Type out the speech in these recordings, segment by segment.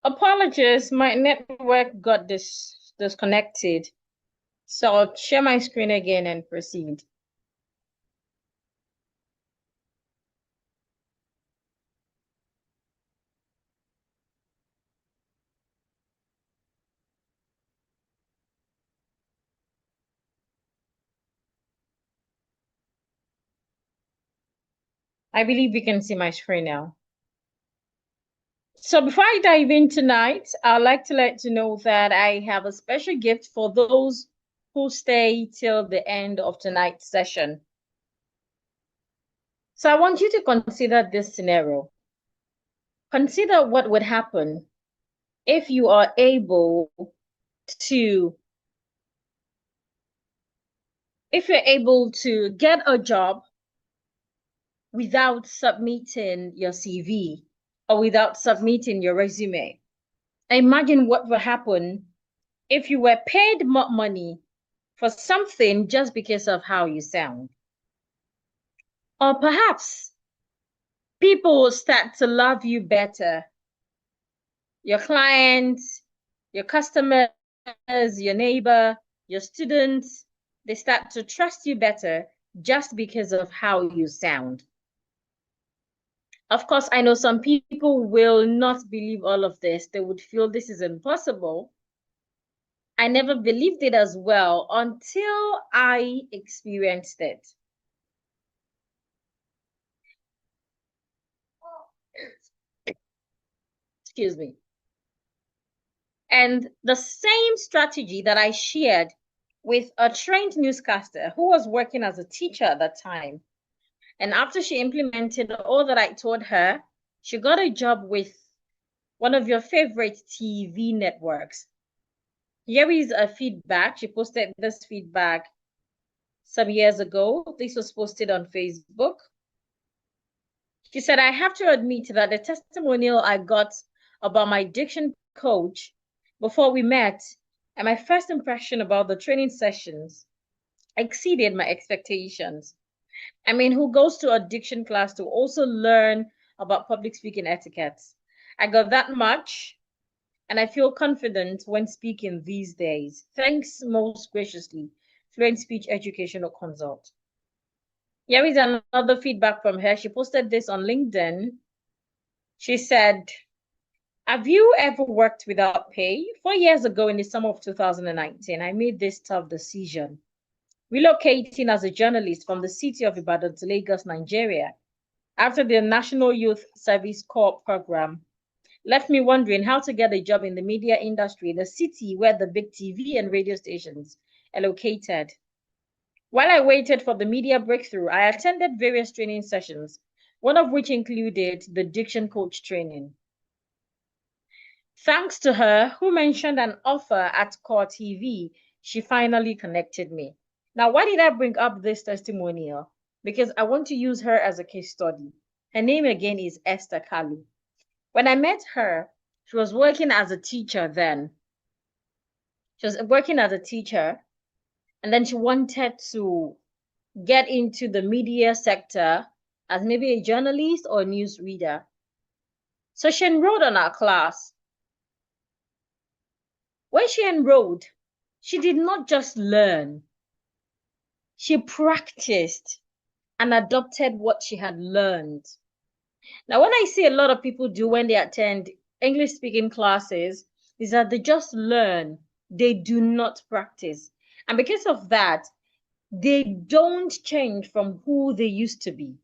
Apologies, my network got disconnected. So I'll share my screen again and proceed. I believe you can see my screen now. So before I dive in tonight, I'd like to let you know that I have a special gift for those who stay till the end of tonight's session. So I want you to consider this scenario. Consider what would happen if you are able to, if you're able to get a job without submitting your CV or without submitting your resume. Imagine what would happen if you were paid more money for something just because of how you sound. Or perhaps people will start to love you better. Your clients, your customers, your neighbor, your students, they start to trust you better just because of how you sound. Of course, I know some people will not believe all of this. They would feel this is impossible. I never believed it as well until I experienced it. Excuse me. And the same strategy that I shared with a trained newscaster who was working as a teacher at that time. And after she implemented all that I told her, she got a job with one of your favorite TV networks. Here is a feedback. She posted this feedback some years ago. This was posted on Facebook. She said, I have to admit that the testimonial I got about my diction coach before we met and my first impression about the training sessions exceeded my expectations. I mean, who goes to a diction class to also learn about public speaking etiquettes? I got that much, and I feel confident when speaking these days. Thanks most graciously, Fluent Speech Educational Consult. Here is another feedback from her. She posted this on LinkedIn. She said, have you ever worked without pay? 4 years ago in the summer of 2019, I made this tough decision. Relocating as a journalist from the city of Ibadan to Lagos, Nigeria, after the National Youth Service Corps program, left me wondering how to get a job in the media industry in the city where the big TV and radio stations are located. While I waited for the media breakthrough, I attended various training sessions, one of which included the diction coach training. Thanks to her, who mentioned an offer at Core TV, she finally connected me. Now, why did I bring up this testimonial? Because I want to use her as a case study. Her name again is Esther Kalu. When I met her, she was working as a teacher then. She was working as a teacher, and then she wanted to get into the media sector as maybe a journalist or a news reader. So she enrolled on our class. When she enrolled, she did not just learn. She practiced and adopted what she had learned. Now, when I see a lot of people do when they attend English speaking classes, is that they just learn, they do not practice. And because of that, they don't change from who they used to be.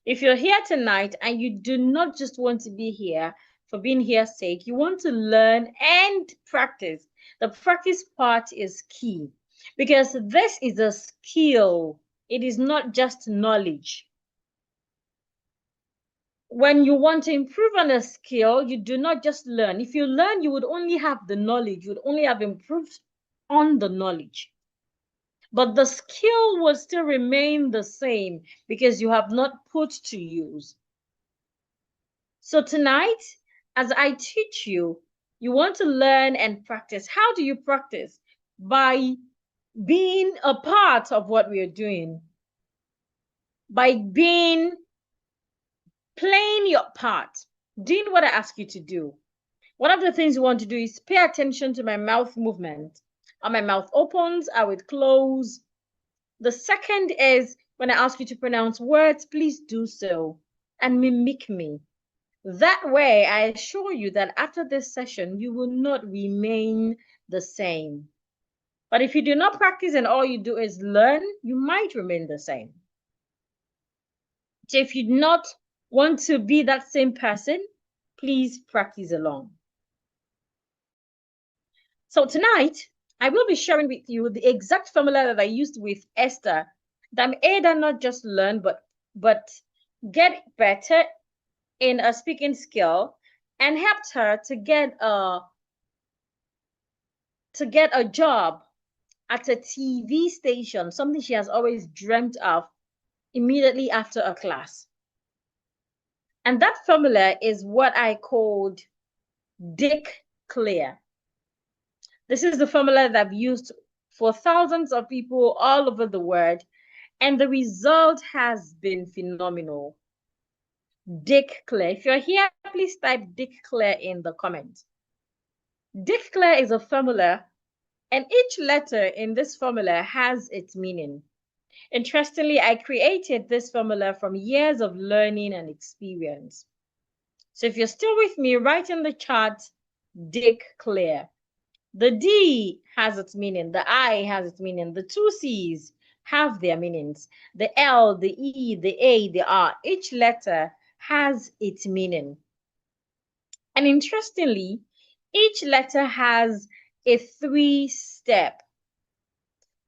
If you're here tonight and you do not just want to be here for being here's sake, you want to learn and practice. The practice part is key because this is a skill. It is not just knowledge. When you want to improve on a skill, you do not just learn. If you learn, you would only have the knowledge, you would only have improved on the knowledge. But the skill will still remain the same because you have not put to use. So tonight, as I teach you, you want to learn and practice. How do you practice? By being a part of what we are doing. By playing your part. doing what I ask you to do. One of the things you want to do is pay attention to my mouth movement. Are my mouth opens? Are it closed? The second is when I ask you to pronounce words, please do so and mimic me. That way, I assure you that after this session, you will not remain the same. But if you do not practice and all you do is learn, you might remain the same. So if you do not want to be that same person, please practice along. So tonight, I will be sharing with you the exact formula that I used with Esther that made her not just learn, but get better in a speaking skill and helped her to get a job at a TV station, something she has always dreamt of immediately after a class. And that formula is what I called Dick Clear. This is the formula that I've used for thousands of people all over the world, and the result has been phenomenal. Dick Clear. If you're here, please type Dick Clear in the comments. Dick Clear is a formula, and each letter in this formula has its meaning. Interestingly, I created this formula from years of learning and experience. So if you're still with me, write in the chat, Dick Clear. The D has its meaning. The I has its meaning. The two C's have their meanings. The L, the E, the A, the R, each letter has its meaning. And interestingly, each letter has a 3-step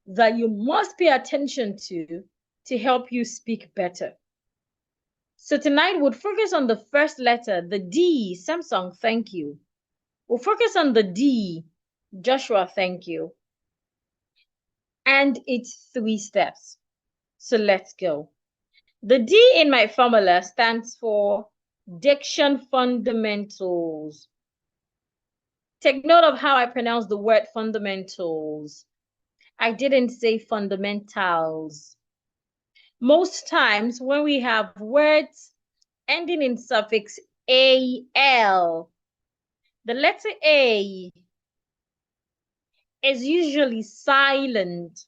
that you must pay attention to help you speak better. So tonight we'll focus on the first letter, the D, Samsung, thank you. We'll focus on the D, Joshua, thank you. And it's 3 steps. So let's go. The D in my formula stands for Diction Fundamentals. Take note of how I pronounce the word fundamentals. I didn't say fundamentals. Most times when we have words ending in suffix AL, the letter A is usually silent.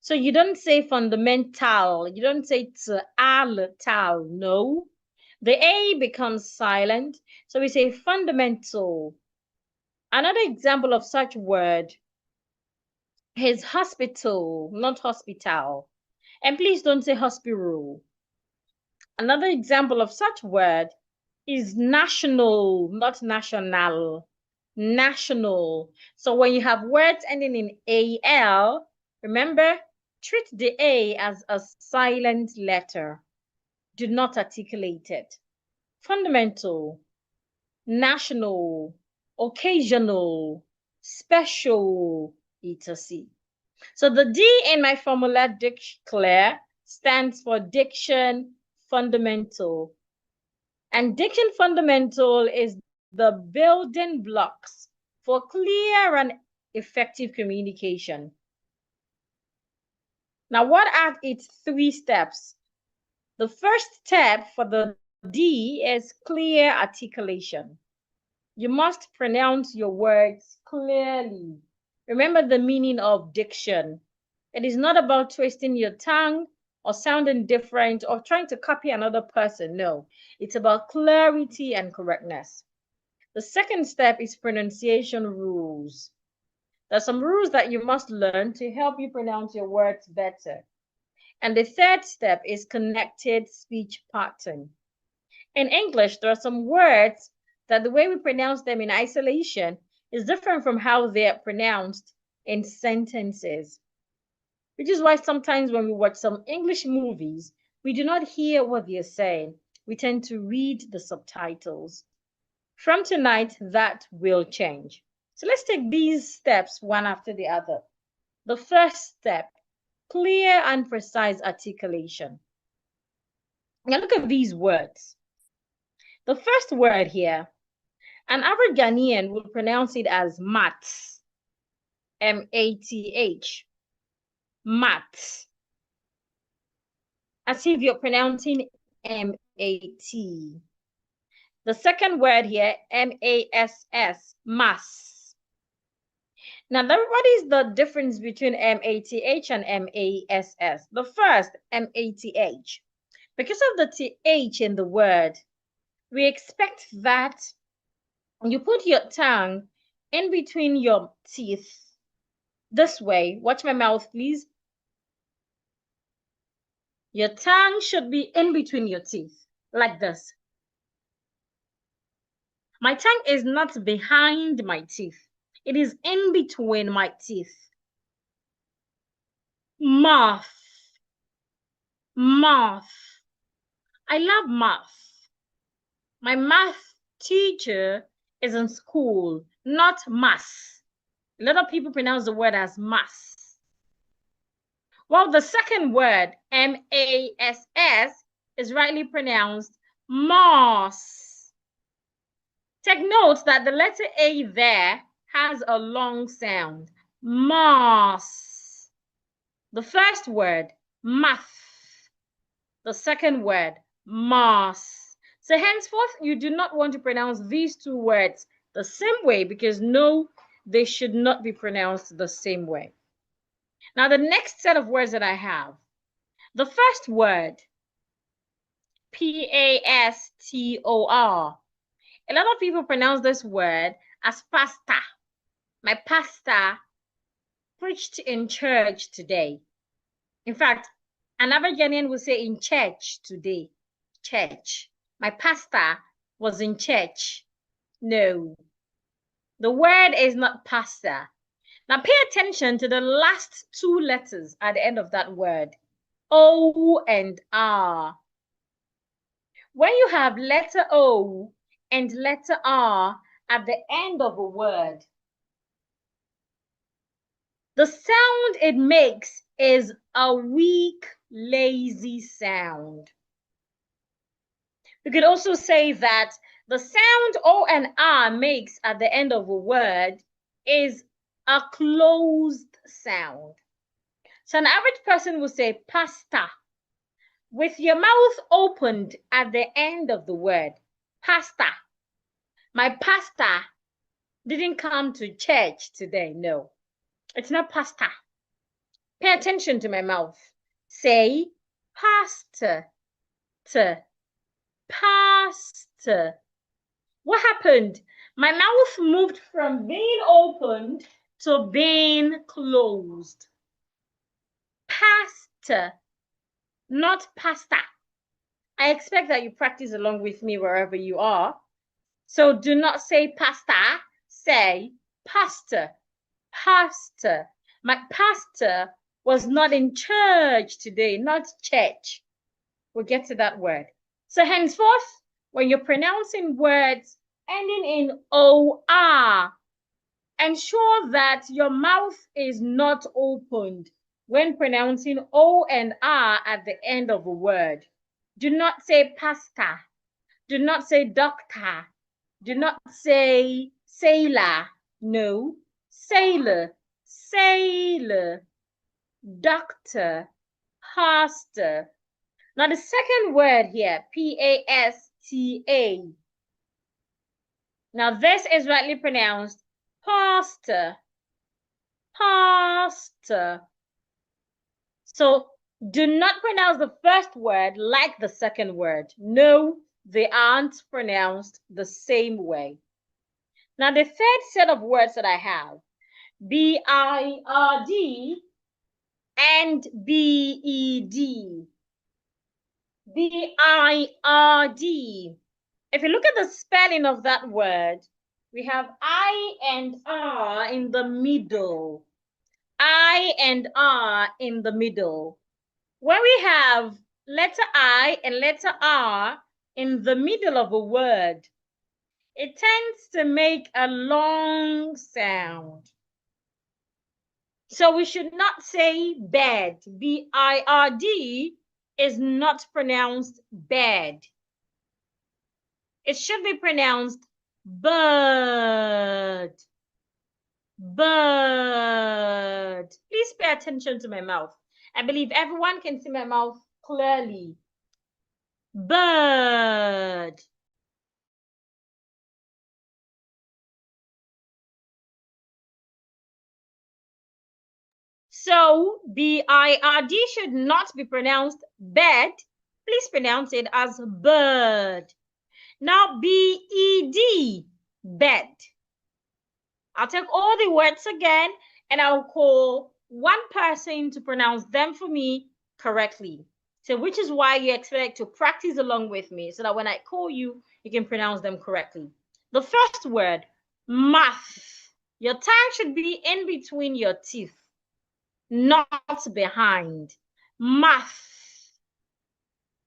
So you don't say fundamental, you don't say tal, no. The A becomes silent, so we say fundamental. Another example of such word is hospital, not hospital. And please don't say hospital. Another example of such word is national, not national. National. So when you have words ending in AL, remember, treat the A as a silent letter. Do not articulate it. Fundamental, national, occasional, special, etc. So the D in my formula, Declare, stands for Diction Fundamental. And Diction Fundamental is the building blocks for clear and effective communication. Now, what are its 3 steps? The first step for the D is clear articulation. You must pronounce your words clearly. Remember the meaning of diction. It is not about twisting your tongue or sounding different or trying to copy another person. No, it's about clarity and correctness. The second step is pronunciation rules. There's some rules that you must learn to help you pronounce your words better. And the third step is connected speech pattern. In English, there are some words that the way we pronounce them in isolation is different from how they're pronounced in sentences. Which is why sometimes when we watch some English movies, we do not hear what they're saying. We tend to read the subtitles. From tonight, that will change. So let's take these steps one after the other. The first step, clear and precise articulation. Now look at these words. The first word here, an average Ghanaian will pronounce it as maths, M-A-T-H, maths, as if you're pronouncing M-A-T. The second word here, M-A-S-S, mass. Now, what is the difference between M-A-T-H and M-A-S-S? The first, M-A-T-H. Because of the T-H in the word, we expect that you put your tongue in between your teeth this way. Watch my mouth, please. Your tongue should be in between your teeth, like this. My tongue is not behind my teeth. It is in between my teeth. Math. Math. I love math. My math teacher is in school, not mass. A lot of people pronounce the word as mass. Well, the second word, M-A-S-S, is rightly pronounced mass. Take note that the letter A there has a long sound. Mass. The first word, math. The second word, mass. So henceforth, you do not want to pronounce these two words the same way, because no, they should not be pronounced the same way. Now, the next set of words that I have, the first word, P-A-S-T-O-R. A lot of people pronounce this word as pastor. My pastor preached in church today. In fact, an average Ghanaian would say in church today. Church. My pastor was in church. No, the word is not pastor. Now pay attention to the last two letters at the end of that word, O and R. When you have letter O and letter R at the end of a word, the sound it makes is a weak, lazy sound. You could also say that the sound O and R makes at the end of a word is a closed sound. So an average person will say pasta with your mouth opened at the end of the word. Pasta. My pastor didn't come to church today. No, it's not pasta. Pay attention to my mouth. Say pastor. Pastor. What happened? My mouth moved from being opened to being closed. Pastor, not pasta. I expect that you practice along with me wherever you are. So do not say pasta, say pastor. Pastor. My pastor was not in church today, not church. We'll get to that word. So henceforth, when you're pronouncing words ending in O-R, ensure that your mouth is not opened when pronouncing O and R at the end of a word. Do not say pasta. Do not say doctor. Do not say sailor. No, sailor, sailor, doctor, pastor. Now the second word here, P-A-S-T-A. Now this is rightly pronounced pastor, pastor. So do not pronounce the first word like the second word. No, they aren't pronounced the same way. Now the third set of words that I have, B-I-R-D and B-E-D. B-I-R-D. If you look at the spelling of that word, we have I and R in the middle. I and R in the middle. When we have letter I and letter R in the middle of a word, it tends to make a long sound. So we should not say bed. B-I-R-D is not pronounced bed. It should be pronounced bird. Bird. Please pay attention to my mouth. I believe everyone can see my mouth clearly. Bird. So B-I-R-D should not be pronounced bed. Please pronounce it as bird. Now B-E-D, bed. I'll take all the words again and I'll call one person to pronounce them for me correctly. So which is why you expect to practice along with me so that when I call you, you can pronounce them correctly. The first word, math. Your tongue should be in between your teeth, not behind. Math.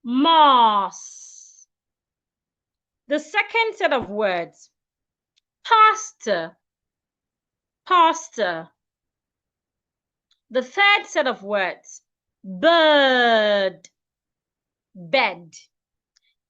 Moss. The second set of words, pasta. Pasta. The third set of words, bird, bed.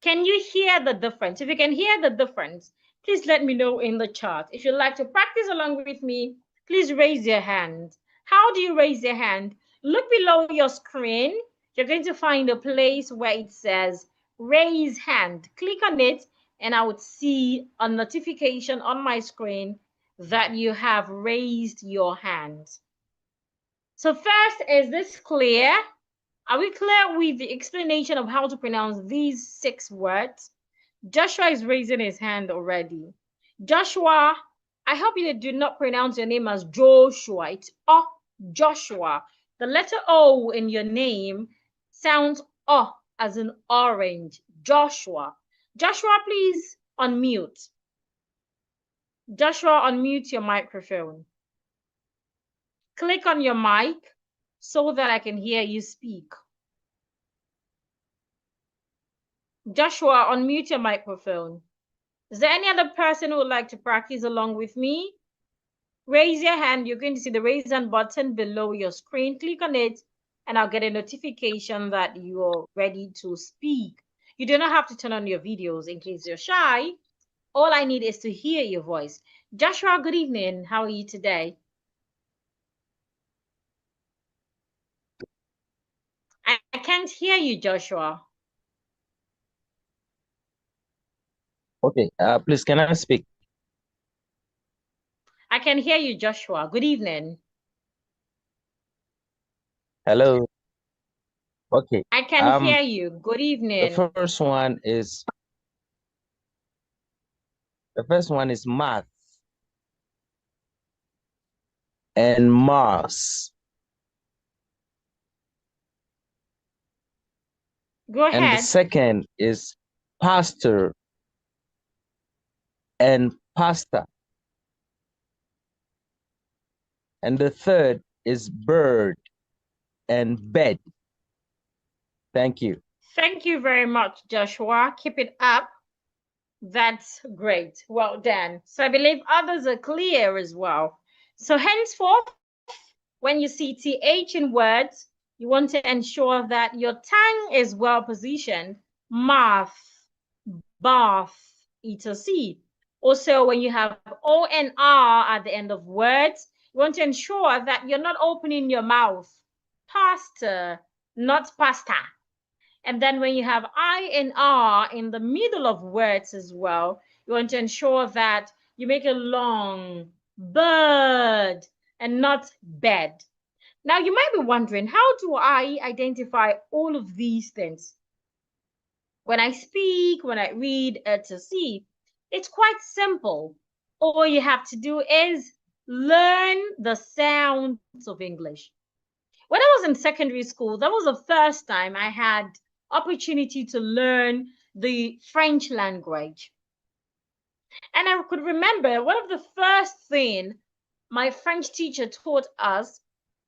Can you hear the difference? If you can hear the difference, please let me know in the chat. If you'd like to practice along with me, please raise your hand. How do you raise your hand? Look below your screen. You're going to find a place where it says raise hand. Click on it and I would see a notification on my screen that you have raised your hand. So first, is this clear? Are we clear with the explanation of how to pronounce these 6 words? Joshua is raising his hand already. Joshua, I hope you do not pronounce your name as Joshua. It's Joshua. The letter O in your name sounds as in orange. Joshua. Joshua, please unmute. Joshua, unmute your microphone. Click on your mic so that I can hear you speak. Joshua, unmute your microphone. Is there any other person who would like to practice along with me? Raise your hand. You're going to see the raise hand button below your screen. Click on it and I'll get a notification that you're ready to speak. You do not have to turn on your videos in case you're shy. All I need is to hear your voice. Joshua, good evening. How are you today? I can't hear you, Joshua. Okay, please, can I speak? I can hear you, Joshua. Good evening. Hello. Okay. I can hear you. Good evening. The first one is math and Mars. Go ahead. And the second is pastor and pasta. And the third is bird and bed. Thank you. Thank you very much, Joshua. Keep it up. That's great. Well done. So I believe others are clear as well. So henceforth, when you see TH in words, you want to ensure that your tongue is well positioned. Math, bath, etc. Also, when you have O and R at the end of words, you want to ensure that you're not opening your mouth. Pasta, not pasta. And then when you have I and R in the middle of words as well, you want to ensure that you make a long bird and not bed. Now, you might be wondering, how do I identify all of these things? When I speak, when I read, etc. It's quite simple. All you have to do is learn the sounds of English. When I was in secondary school, that was the first time I had opportunity to learn the French language. And I could remember one of the first things my French teacher taught us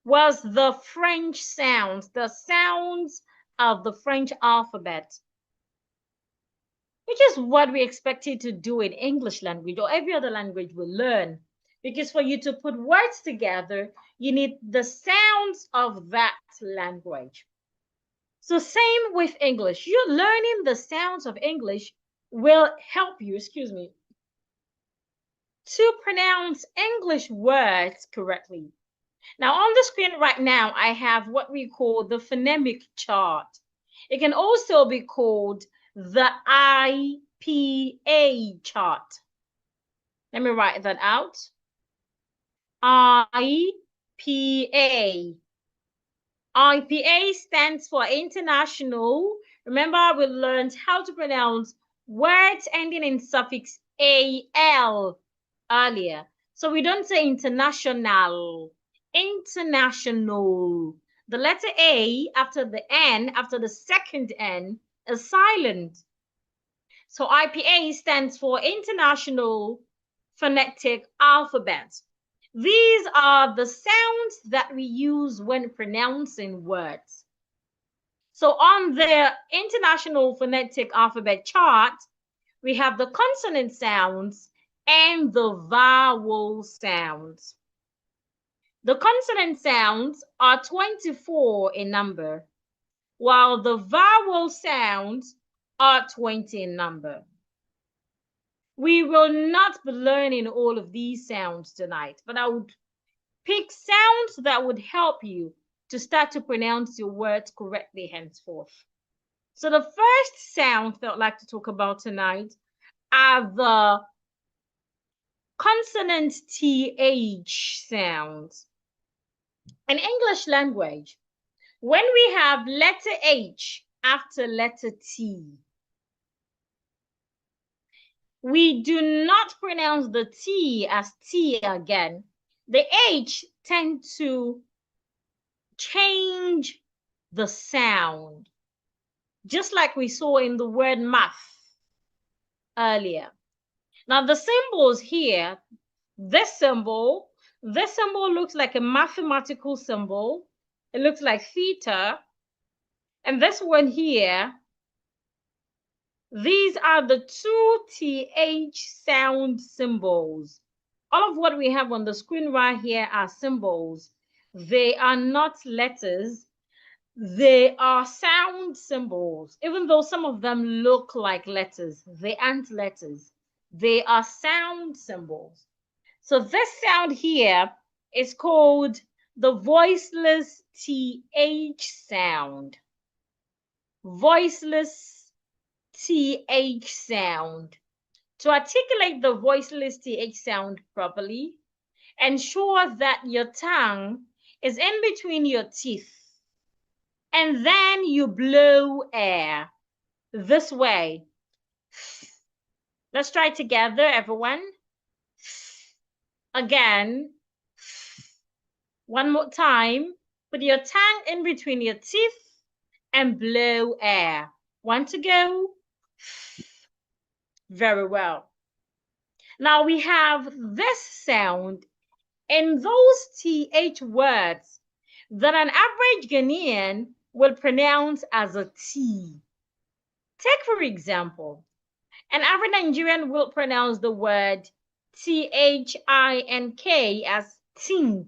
was the French sounds, the sounds of the French alphabet, which is what we expected to do in English language or every other language we learn. Because for you to put words together, you need the sounds of that language. So same with English. You learning the sounds of English will help you, to pronounce English words correctly. Now on the screen right now, I have what we call the phonemic chart. It can also be called the IPA chart. Let me write that out. IPA. IPA stands for international. Remember, we learned how to pronounce words ending in suffix AL earlier. So we don't say international, international. The letter A after the N, after the second N, is silent. So IPA stands for International Phonetic Alphabet. These are the sounds that we use when pronouncing words. So on the International Phonetic Alphabet chart, we have the consonant sounds and the vowel sounds. The consonant sounds are 24 in number, while the vowel sounds are 20 in number. We will not be learning all of these sounds tonight, but I would pick sounds that would help you to start to pronounce your words correctly henceforth. So the first sound that I'd like to talk about tonight are the consonant TH sounds. In English language, when we have letter H after letter T, we do not pronounce the T as T again. The H tends to change the sound, just like we saw in the word math earlier. Now the symbols here, this symbol looks like a mathematical symbol. It looks like theta. And this one here, these are the two TH sound symbols. All of what we have on the screen right here are symbols. They are not letters. They are sound symbols. Even though some of them look like letters, they aren't letters. They are sound symbols. So this sound here is called the voiceless TH sound. Voiceless TH sound. To articulate the voiceless TH sound properly, ensure that your tongue is in between your teeth, and then you blow air this way. Let's try it together, everyone. Again. One more time. Put your tongue in between your teeth and blow air. Want to go? Very well. Now we have this sound in those TH words that an average Ghanaian will pronounce as a T. Take, for example, an average Nigerian will pronounce the word THINK as tink,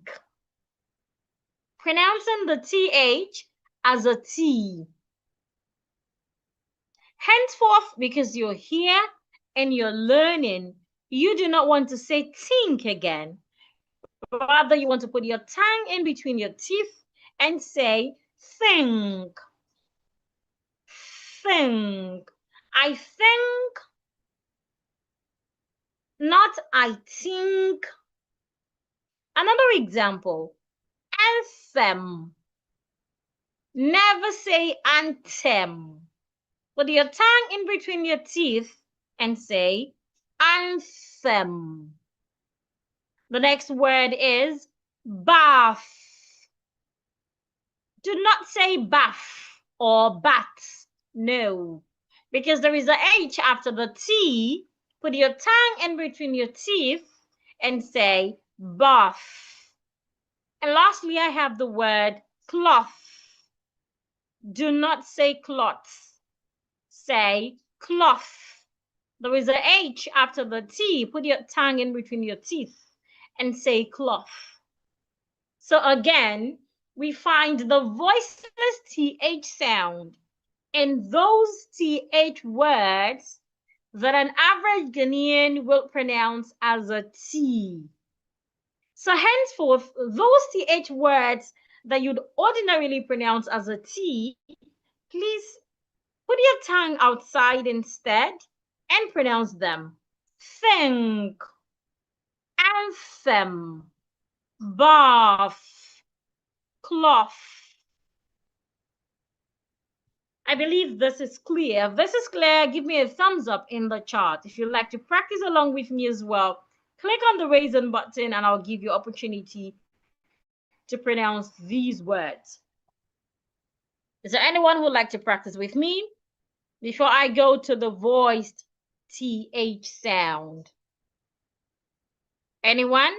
pronouncing the TH as a T. Henceforth, because you're here and you're learning, you do not want to say think again. Rather, you want to put your tongue in between your teeth and say think. Think. I think, not I think. Another example, anthem. Never say anthem. Put your tongue in between your teeth and say anthem. The next word is bath. Do not say bath or bat. No, because there is a H after the T. Put your tongue in between your teeth and say bath. And lastly, I have the word cloth. Do not say cloth. Say cloth. There is a H after the T. Put your tongue in between your teeth and say cloth. So again, we find the voiceless TH sound in those TH words that an average Ghanaian will pronounce as a T. So henceforth, those TH words that you'd ordinarily pronounce as a T, please put your tongue outside instead and pronounce them. Think, anthem, bath, cloth, I believe this is clear. If this is clear, give me a thumbs up in the chat. If you'd like to practice along with me as well, click on the raise hand button and I'll give you opportunity to pronounce these words. Is there anyone who would like to practice with me before I go to the voiced TH sound? Anyone?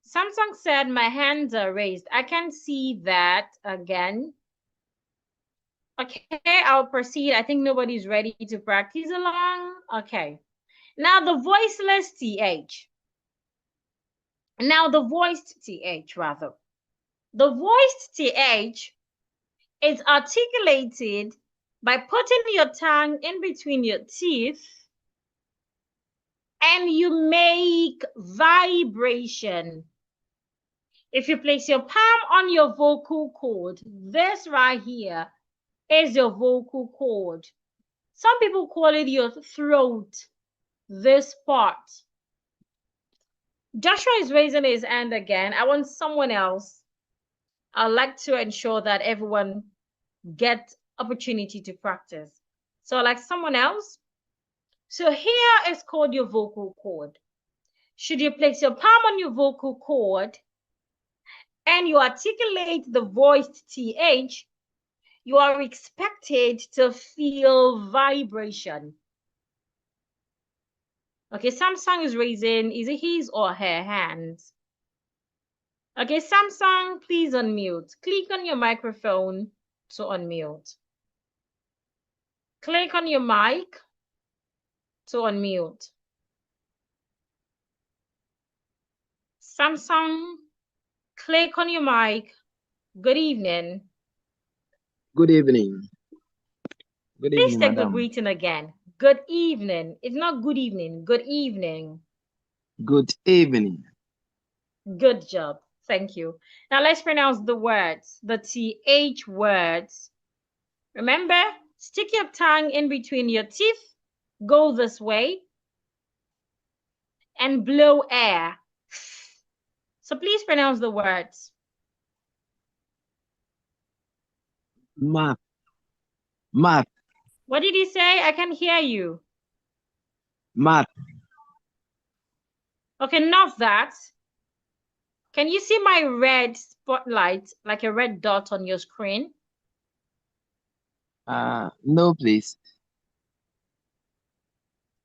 Samsung said my hands are raised. I can see that again. Okay, I'll proceed. I think nobody's ready to practice along. Okay. Now the voiceless TH. Now the voiced TH, rather. The voiced TH is articulated by putting your tongue in between your teeth and you make vibration. If you place your palm on your vocal cord, this right here is your vocal cord. Some people call it your throat, this part. Joshua is raising his hand again. I want someone else. I'd like to ensure that everyone gets opportunity to practice. So like someone else. So here is called your vocal cord. Should you place your palm on your vocal cord and you articulate the voiced TH, you are expected to feel vibration. Okay, Samsung is raising, is it his or her hands? Okay, Samsung, please unmute. Click on your microphone to unmute. Click on your mic to unmute. Samsung, click on your mic. Good evening. Good evening. Good evening, Please take madam. the greeting again. Good evening. It's not good evening. Good evening. Good evening. Good job. Thank you. Now let's pronounce the words, the TH words. Remember, stick your tongue in between your teeth, go this way, and blow air. So please pronounce the words. Math. Math. What did you say? I can hear you. Math. Okay, not that. Can you see my red spotlight, like a red dot on your screen? No, please.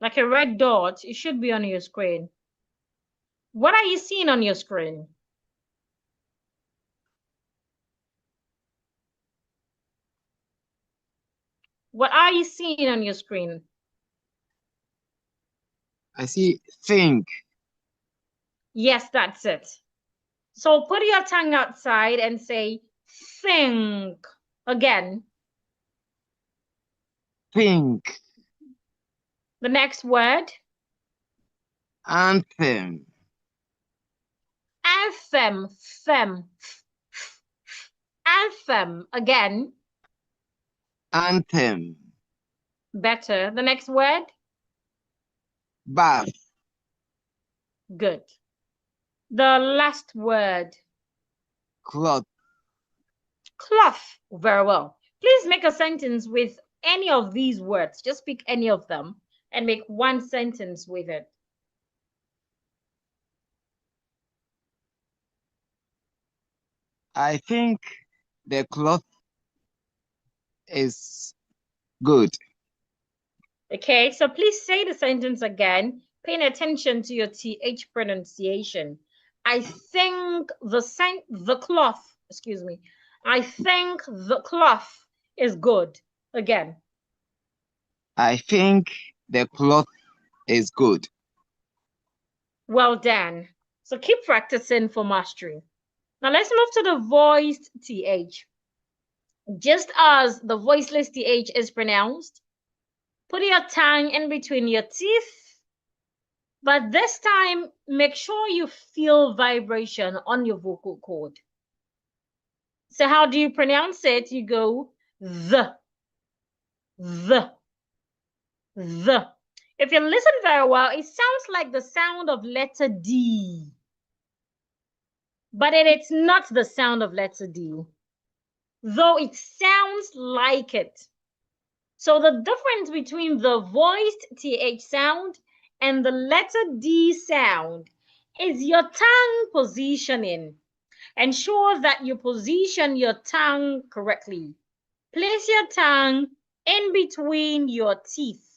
Like a red dot, it should be on your screen. What are you seeing on your screen? What are you seeing on your screen? I see think. Yes, that's it. So put your tongue outside and say think again. Think. The next word. Anthem. Anthem. Them. Anthem again. Anthem. Better. The next word. Bath. Good. The last word. Cloth. Cloth. Very well. Please make a sentence with any of these words. Just pick any of them and make one sentence with it. I think the cloth is good. Okay, so please say the sentence again, paying attention to your TH pronunciation. I think the cloth, excuse me. I think the cloth is good. Again. I think the cloth is good. Well done. So keep practicing for mastery. Now let's move to the voiced TH. Just as the voiceless TH is pronounced, put your tongue in between your teeth, but this time make sure you feel vibration on your vocal cord. So how do you pronounce it? You go the. If you listen very well, it sounds like the sound of letter D. But it's not the sound of letter D. though it sounds like it. So the difference between the voiced TH sound and the letter D sound is your tongue positioning. Ensure that you position your tongue correctly. Place your tongue in between your teeth.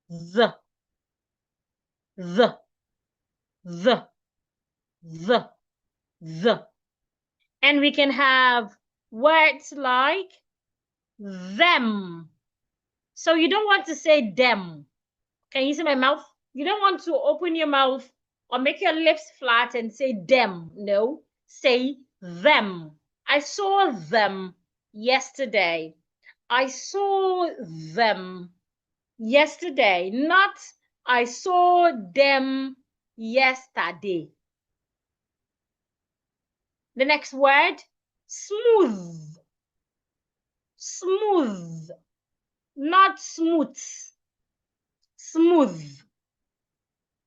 The. And we can have words like them. So you don't want to say them. Can you see my mouth? You don't want to open your mouth or make your lips flat and say them. No, say them. I saw them yesterday. I saw them yesterday, not I saw them yesterday. The next word, smooth. Smooth, not smooth. Smooth.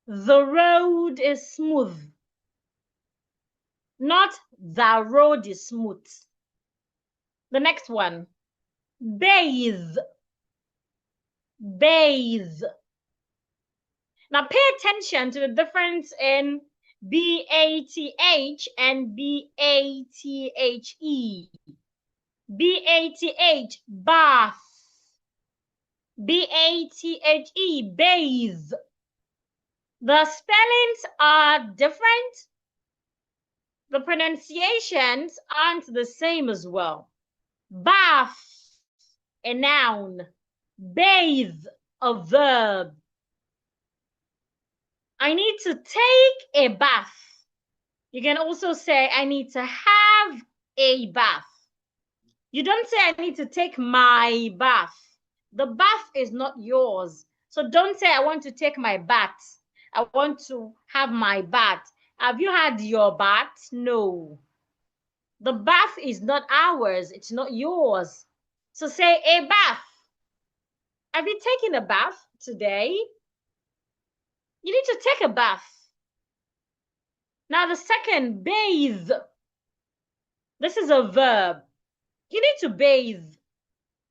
The road is smooth. Not the road is smooth. The next one, bathe. Bathe. Now pay attention to the difference in B-A-T-H and B-A-T-H-E. B-A-T-H, bath. B-A-T-H-E, bathe. The spellings are different. The pronunciations aren't the same as well. Bath, a noun. Bathe, a verb. I need to take a bath. You can also say, I need to have a bath. You don't say, I need to take my bath. The bath is not yours. So don't say, I want to take my bath. I want to have my bath. Have you had your bath? No. The bath is not ours. It's not yours. So say a bath. Have you taken a bath today? You need to take a bath. Now the second, bathe. This is a verb. You need to bathe.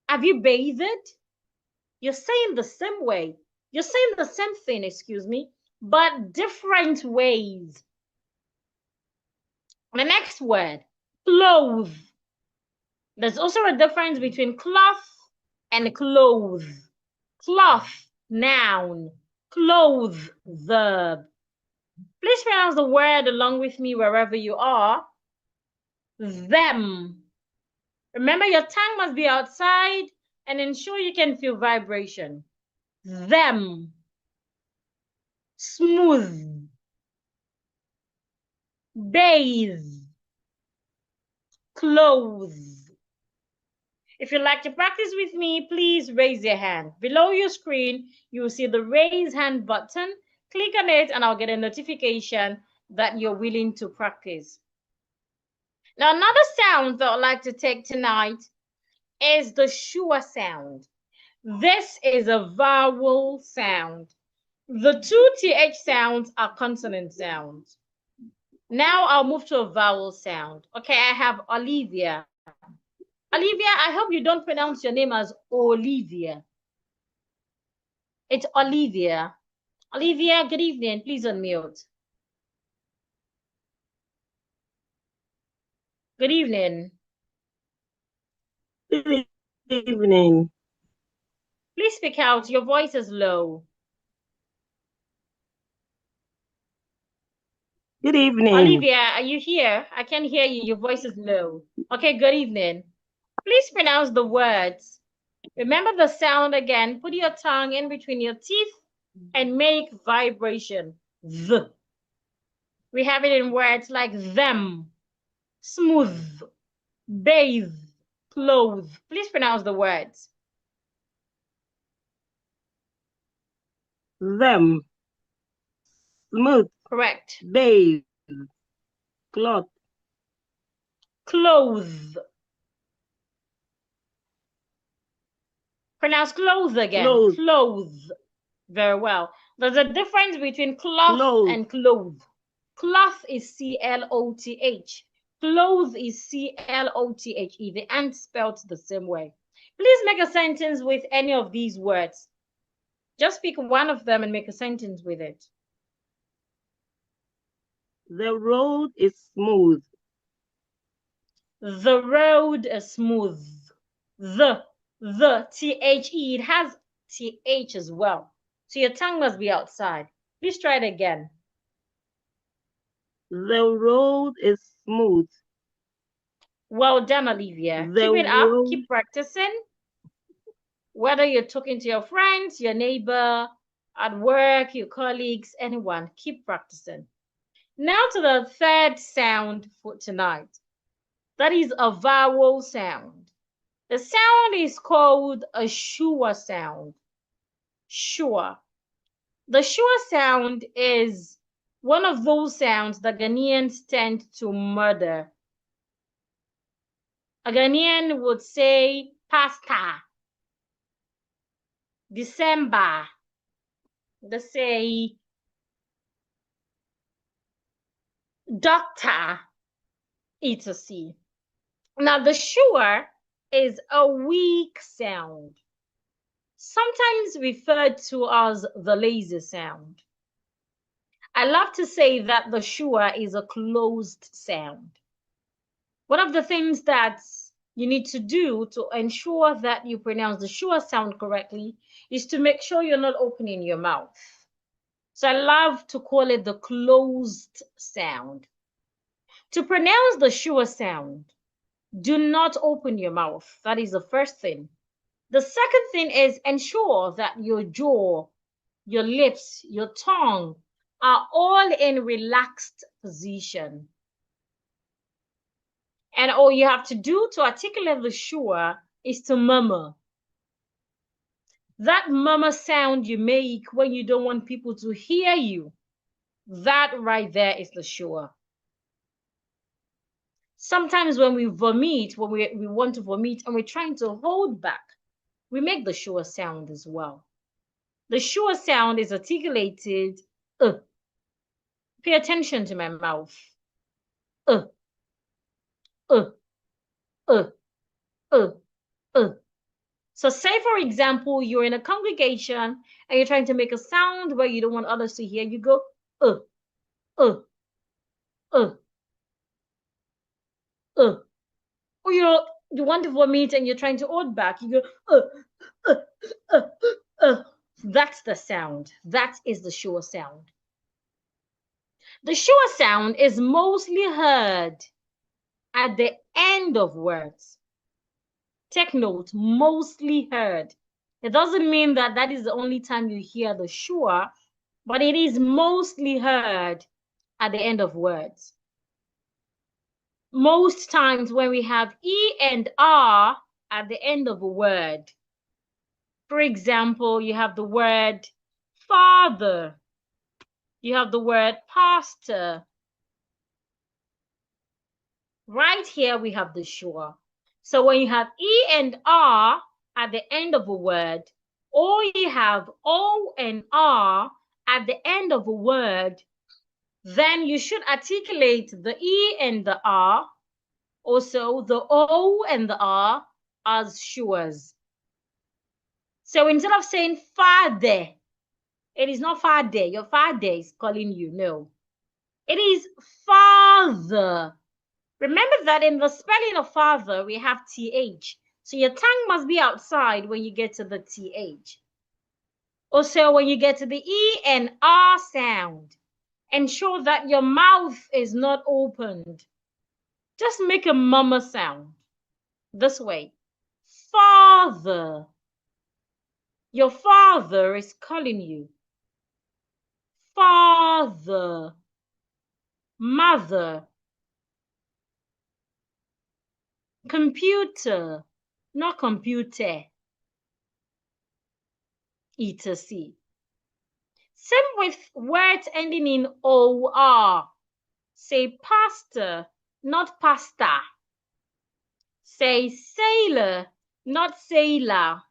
Have you bathed? You're saying the same way. You're saying the same thing, excuse me, but different ways. The next word, clothe. There's also a difference between cloth and clothe. Cloth, noun. Clothe, verb. Please pronounce the word along with me wherever you are. Them. Remember, your tongue must be outside and ensure you can feel vibration. Them. Smooth. Bathe. Clothe. If you'd like to practice with me, please raise your hand. Below your screen, you will see the raise hand button. Click on it and I'll get a notification that you're willing to practice. Now, another sound that I'd like to take tonight is the schwa sound. This is a vowel sound. The two TH sounds are consonant sounds. Now I'll move to a vowel sound. Okay, I have Olivia. Olivia, I hope you don't pronounce your name as Olivia. It's Olivia. Olivia, good evening. Please unmute. Good evening. Good evening. Please speak out. Your voice is low. Good evening. Olivia, are you here? I can't hear you. Your voice is low. Okay, good evening. Please pronounce the words. Remember the sound again. Put your tongue in between your teeth and make vibration. The. We have it in words like them, smooth, bathe, clothe. Please pronounce the words. Them. Smooth. Correct. Bathe. Cloth. Clothe. Pronounce clothe again. Clothe. Clothe. Very well. There's a difference between cloth and clothe. Cloth is C-L-O-T-H. Clothe is C-L-O-T-H-E. The end spelled the same way. Please make a sentence with any of these words. Just pick one of them and make a sentence with it. The road is smooth. The road is smooth. The T-H-E, it has T-H as well. So your tongue must be outside. Please try it again. The road is smooth. Well done, Olivia. The Keep it up. road- Keep practicing. Whether you're talking to your friends, your neighbor, at work, your colleagues, anyone, keep practicing. Now to the third sound for tonight. That is a vowel sound. The sound is called a schwa sound. Schwa. The schwa sound is one of those sounds that Ghanaians tend to murder. A Ghanaian would say pasta, December. They say doctor, etc. Now the schwa is a weak sound, sometimes referred to as the lazy sound. I love to say that the schwa is a closed sound. One of the things that you need to do to ensure that you pronounce the schwa sound correctly is to make sure you're not opening your mouth. So I love to call it the closed sound. To pronounce the schwa sound, do not open your mouth. That is the first thing. The second thing is ensure that your jaw, your lips, your tongue are all in relaxed position. And all you have to do to articulate the schwa is to murmur. That murmur sound you make when you don't want people to hear you, that right there is the schwa. Sometimes when we vomit, when we want to vomit and we're trying to hold back, we make the schwa sound as well. The schwa sound is articulated. Pay attention to my mouth. So say, for example, you're in a congregation and you're trying to make a sound where you don't want others to hear. You go, Or you want to vomit and you're trying to hold back. You go, That's the sound. That is the schwa sound. The schwa sound is mostly heard at the end of words. Take note, mostly heard. It doesn't mean that that is the only time you hear the schwa, but it is mostly heard at the end of words. Most times when we have E and R at the end of a word, for example, you have the word father, you have the word pastor. Right here we have the schwa. So when you have E and R at the end of a word, or you have O and R at the end of a word, then you should articulate the E and the R, also the O and the R, as schwas. So instead of saying father, it is not father. Your father is calling you. No, it is father. Remember that in the spelling of father, we have TH. So your tongue must be outside when you get to the TH. Also, when you get to the E and R sound, ensure that your mouth is not opened. Just make a murmur sound. This way. Father. Your father is calling you. Father. Mother. Computer, not computer. etc. Same with words ending in OR. Say pastor, not pasta. Say sailor, not sailor.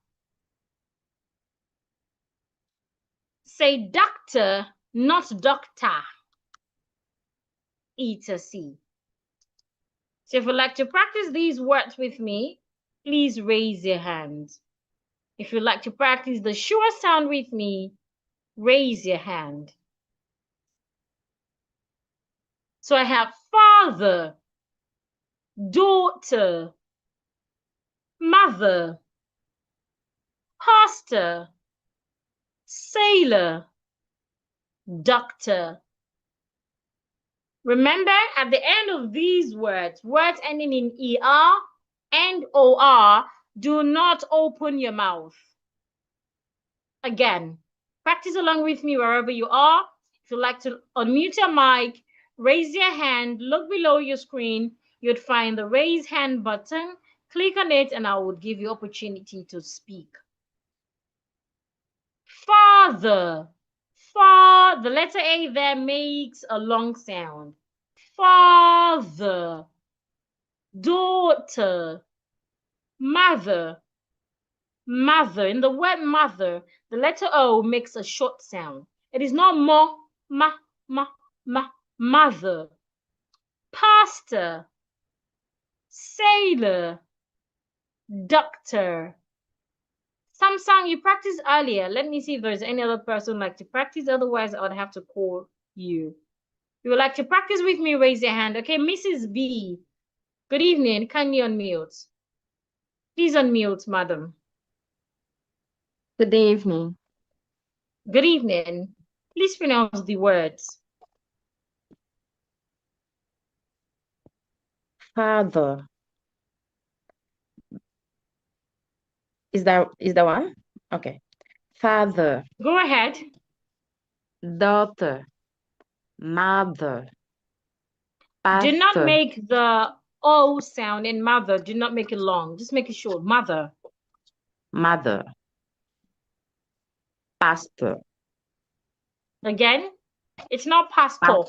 Say doctor, not doctor. etc. So if you'd like to practice these words with me, please raise your hand. If you'd like to practice the sure sound with me, raise your hand. So I have father, daughter, mother, pastor, sailor, doctor. Remember, at the end of these words, words ending in ER and OR, do not open your mouth. Again, practice along with me wherever you are. If you'd like to unmute your mic, raise your hand, look below your screen, you'd find the raise hand button. Click on it and I would give you opportunity to speak. Father. The letter A there makes a long sound. Father. Daughter. Mother. Mother. In the word mother, the letter O makes a short sound. It is not ma, mother. Pastor. Sailor. Doctor. Samsung, you practiced earlier. Let me see if there's any other person like to practice. Otherwise, I would have to call you. If you would like to practice with me, raise your hand. Okay, Mrs. B. Good evening. Can you unmute? Please unmute, madam. Good evening. Good evening. Please pronounce the words. Father. Is that one? Okay. Father, Go ahead. daughter, mother, Do not pastor, make the O sound in mother. Do not make it long. Just make it short. Mother. mother, pastor, Again, it's not pastor.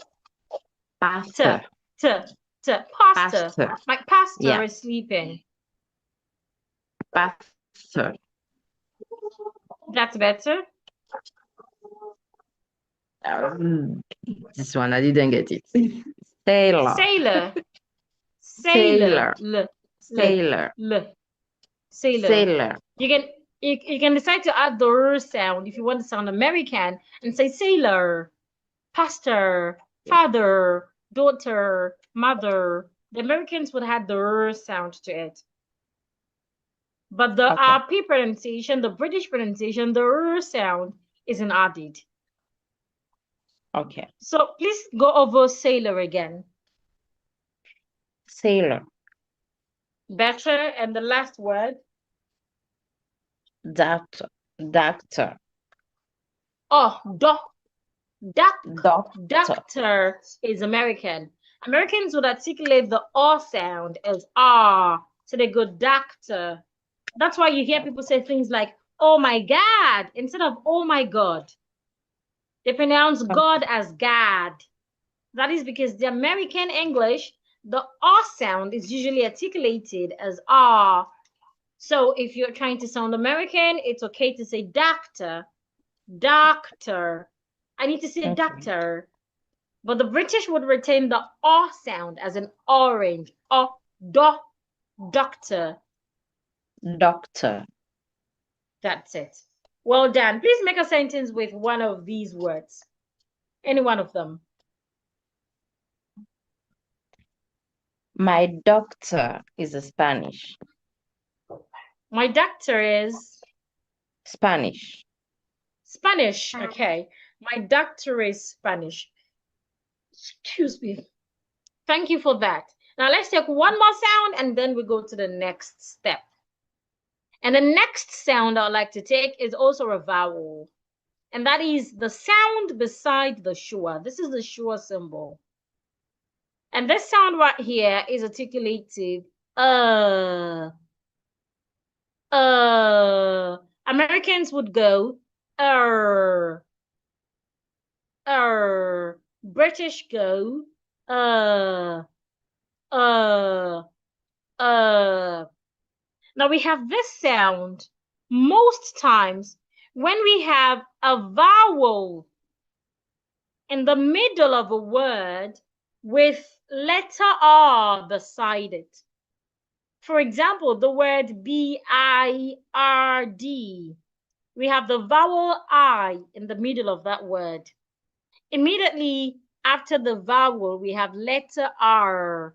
pastor, Pastor. pastor. Like pastor Yeah. is sleeping. pastor, That's better. This one, I didn't get it. Sailor, Sailor. Sailor. Sailor. sailor, Sailor. sailor, You can decide to add the R sound if you want to sound American and say sailor, pastor, father, daughter, mother. The Americans would have the R sound to it. But the Okay. RP pronunciation, the British pronunciation, the R sound isn't added. Okay. So please go over sailor again. Sailor, Better. And the last word. doctor, doctor, Oh, doctor, doctor is American. Americans would articulate the R sound as R. So they go doctor. That's why you hear people say things like, oh my God, instead of oh my God. They pronounce God as God. That is because the American English, the R sound is usually articulated as R. So if you're trying to sound American, it's okay to say doctor, doctor. I need to say Okay. doctor. But the British would retain the R sound as an orange. Doctor. doctor, That's it. Well done. Please make a sentence with one of these words. Any one of them. My doctor is a Spanish. My doctor is Spanish. Spanish. Okay. My doctor is Spanish. Excuse me. Thank you for that. Now let's take one more sound and then we go to the next step. And the next sound I'd like to take is also a vowel. And that is the sound beside the schwa. This is the schwa symbol. And this sound right here is articulated Americans would go British go Now we have this sound most times when we have a vowel in the middle of a word with letter R beside it. For example, the word B-I-R-D. We have the vowel I in the middle of that word. Immediately after the vowel, we have letter R.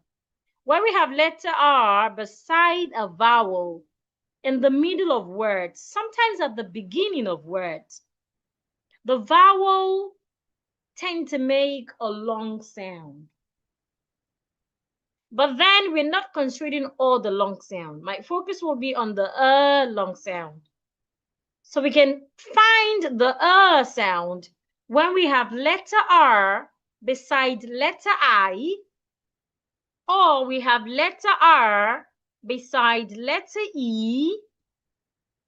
When we have letter R beside a vowel in the middle of words, sometimes at the beginning of words, the vowel tend to make a long sound. But then we're not considering all the long sound. My focus will be on the long sound. So we can find the sound when we have letter R beside letter I, or we have letter R beside letter E,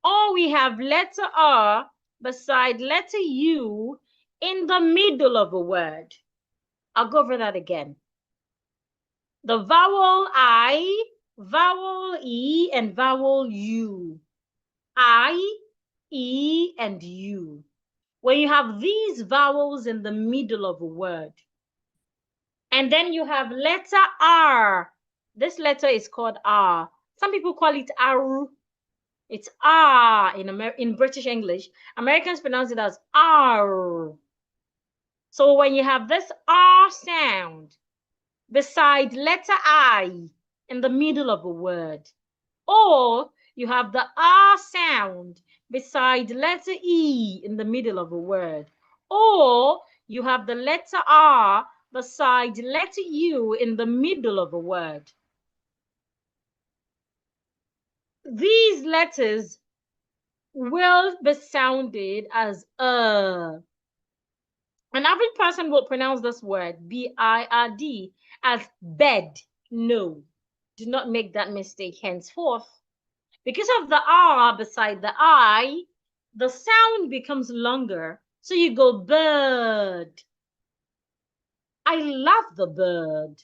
or we have letter R beside letter U in the middle of a word. I'll go over that again. The vowel I, vowel E, and vowel U. I, E, and U. When you have these vowels in the middle of a word, and then you have letter R. This letter is called R. Some people call it R. It's R in British English. Americans pronounce it as R. So when you have this R sound beside letter I in the middle of a word, or you have the R sound beside letter E in the middle of a word, or you have the letter R beside letter U in the middle of a word. These letters will be sounded as An average person will pronounce this word, B-I-R-D, as bed. No, do not make that mistake henceforth. Because of the R beside the I, the sound becomes longer. So you go bird. I love the bird.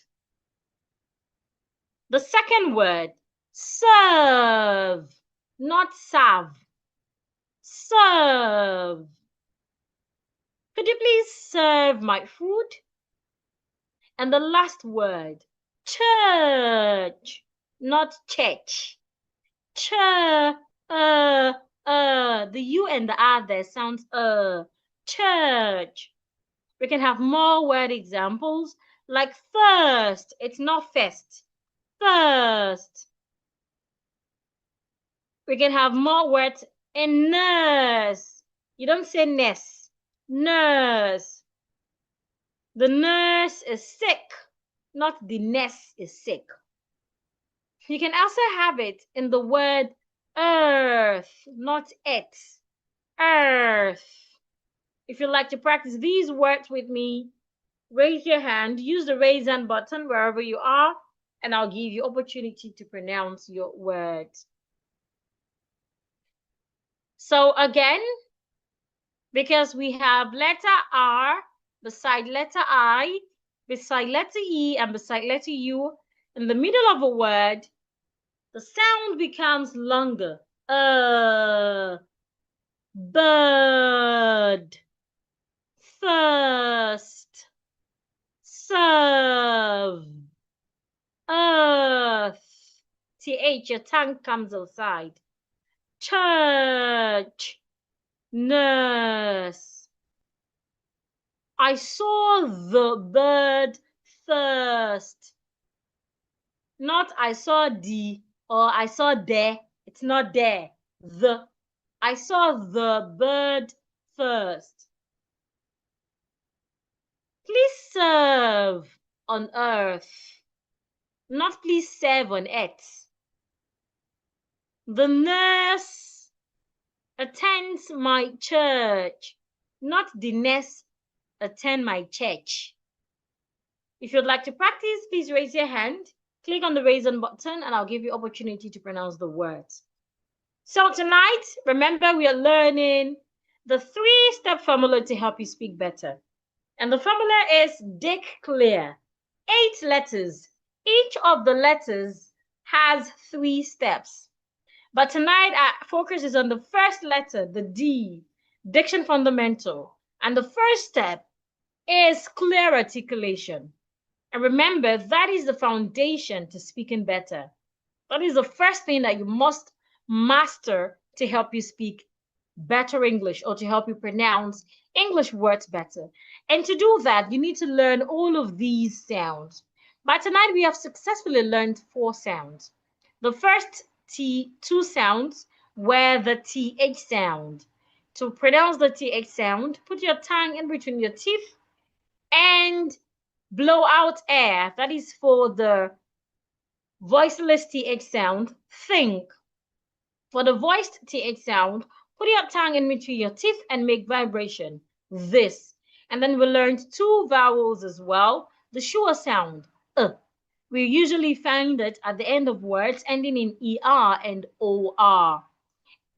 The second word, serve, not serve. Serve. Could you please serve my food? And the last word, church, not church. The U and the R there sounds church. We can have more word examples like first. It's not first. First. We can have more words in nurse. You don't say nurse. Nurse. The nurse is sick, not the nurse is sick. You can also have it in the word earth, not it. Earth. If you'd like to practice these words with me, raise your hand, use the raise hand button wherever you are, and I'll give you opportunity to pronounce your words. So again, because we have letter R beside letter I, beside letter E, and beside letter U, in the middle of a word, the sound becomes longer. Bird, first, serve, earth. TH, your tongue comes outside. Church, nurse. I saw the bird first. Not I saw the or I saw there. It's not there. The. I saw the bird first. Please serve on earth. Not please serve on earth. The nurse attends my church. Not the nurse attend my church. If you'd like to practice, please raise your hand. Click on the raise hand button and I'll give you opportunity to pronounce the words. So tonight, remember we are learning the 3-step formula to help you speak better. And the formula is Dick Clear. 8 letters. Each of the letters has 3 steps. But tonight, our focus is on the first letter, the D, Diction Fundamental. And the first step is clear articulation. And remember, that is the foundation to speaking better. That is the first thing that you must master to help you speak better English or to help you pronounce English words better. And to do that, you need to learn all of these sounds. By tonight, we have successfully learned 4 sounds. The first 2 sounds were the TH sound. To pronounce the TH sound, put your tongue in between your teeth and blow out air. That is for the voiceless TH sound, think. For the voiced TH sound, put your tongue in between your teeth and make vibration, this. And then we learned 2 vowels as well. The sure sound, we usually find it at the end of words ending in ER and OR.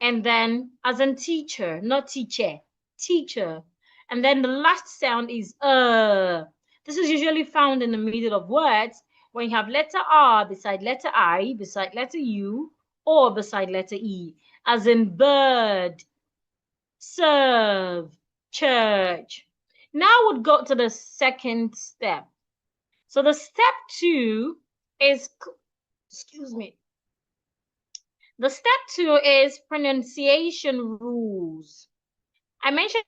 And then as in teacher, not teacher, teacher. And then the last sound is This is usually found in the middle of words when you have letter R beside letter I, beside letter U, or beside letter E, as in bird, serve, church. Now we'll go to the second step. So the step 2 is, the step 2 is pronunciation rules. I mentioned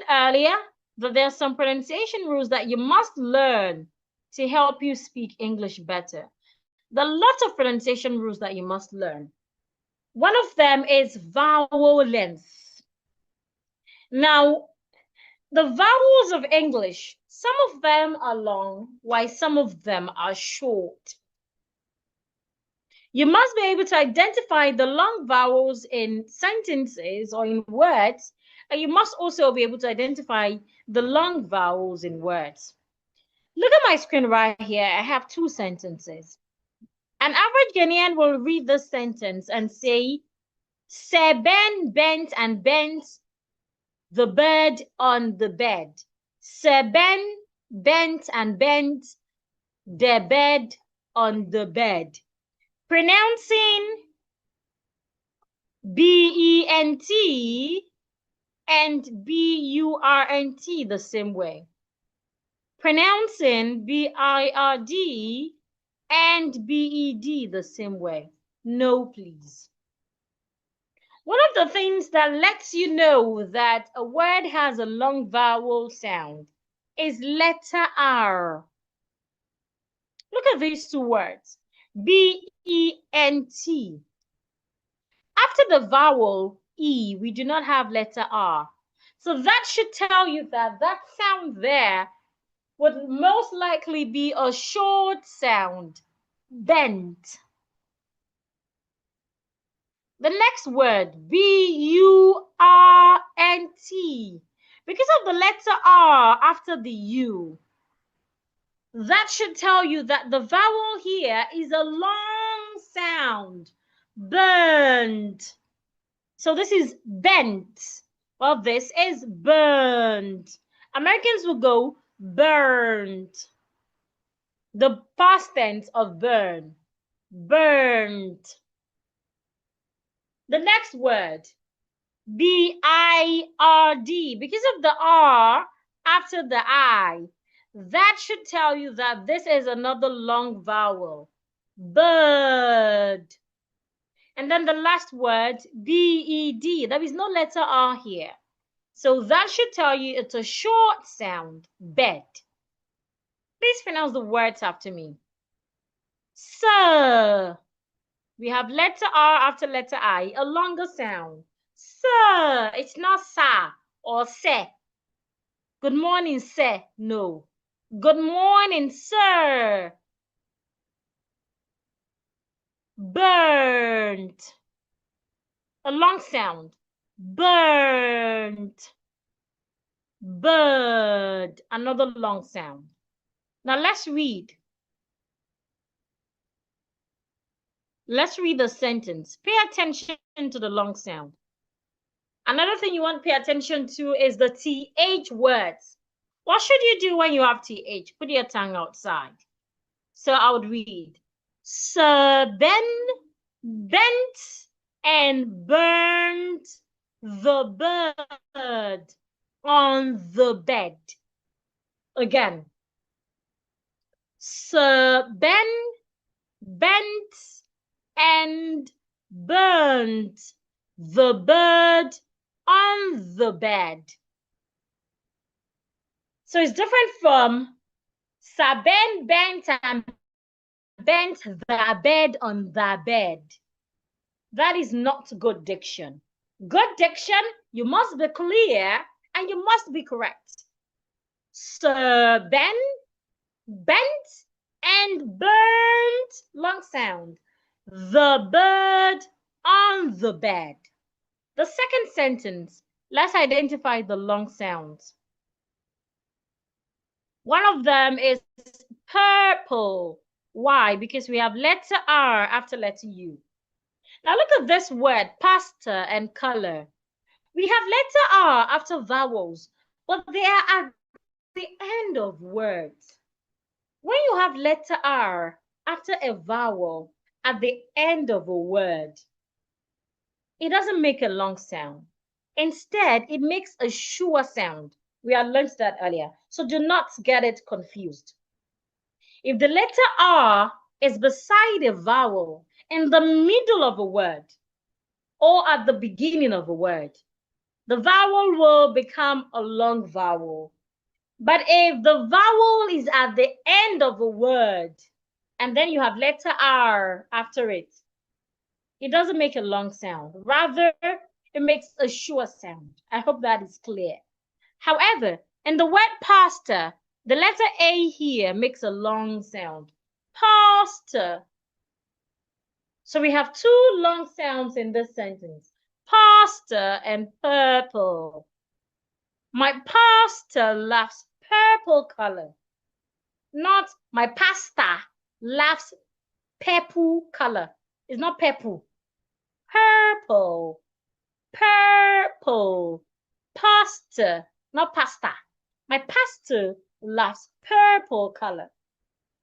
earlier that there are some pronunciation rules that you must learn to help you speak English better. There are lots of pronunciation rules that you must learn. One of them is vowel length. Now, the vowels of English, some of them are long, while some of them are short. You must be able to identify the long vowels in sentences or in words, and you must also be able to identify the long vowels in words. Look at my screen right here. I have 2 sentences. An average Ghanaian will read this sentence and say, Sir Ben bent and bent the bird on the bed. Sir Ben bent and bent the bird on the bed. Pronouncing B-E-N-T and B-U-R-N-T the same way. Pronouncing B-I-R-D and B-E-D the same way. No, please. One of the things that lets you know that a word has a long vowel sound is letter R. Look at these 2 words, B-E-N-T. After the vowel E, we do not have letter R. So that should tell you that that sound there would most likely be a short sound, bent. The next word, B-U-R-N-T. Because of the letter R after the U, that should tell you that the vowel here is a long sound, burned. So this is bent. Well, this is burned. Americans will go burned. The past tense of burn, burned. The next word, B-I-R-D. Because of the R after the I, that should tell you that this is another long vowel, bird. And then the last word, B-E-D. There is no letter R here. So that should tell you it's a short sound, bed. Please pronounce the words after me. Sir. We have letter R after letter I, a longer sound. Sir. It's not sa or se. Good morning, sir. No. Good morning, sir. Burnt. A long sound. Burnt. Bird. Another long sound. Now let's read. Let's read the sentence. Pay attention to the long sound. Another thing you want to pay attention to is the TH words. What should you do when you have TH? Put your tongue outside. So I would read, Sir Ben bent and burned the bird on the bed. Again, Sir Ben bent and burnt the bird on the bed. So it's different from Sir Ben bent and bent the bed on the bed. That is not good diction. Good diction, you must be clear and you must be correct. Sir Ben bent and burnt, long sound, the bird on the bed. The second sentence, let's identify the long sounds. One of them is purple. Why? Because we have letter R after letter U. Now look at this word, pastor and color. We have letter R after vowels, but they are at the end of words. When you have letter R after a vowel at the end of a word, it doesn't make a long sound. Instead, it makes a sure sound. We had learned that earlier, so do not get it confused. If the letter R is beside a vowel in the middle of a word or at the beginning of a word, the vowel will become a long vowel. But if the vowel is at the end of a word and then you have letter R after it, it doesn't make a long sound. Rather, it makes a sure sound. I hope that is clear. However, in the word pastor, the letter A here makes a long sound. Pastor. So we have two long sounds in this sentence. Pastor and purple. My pastor loves purple color. Not my pastor loves purple color. It's not purple. Purple. Purple. Pastor, not pasta. My pastor loves purple color.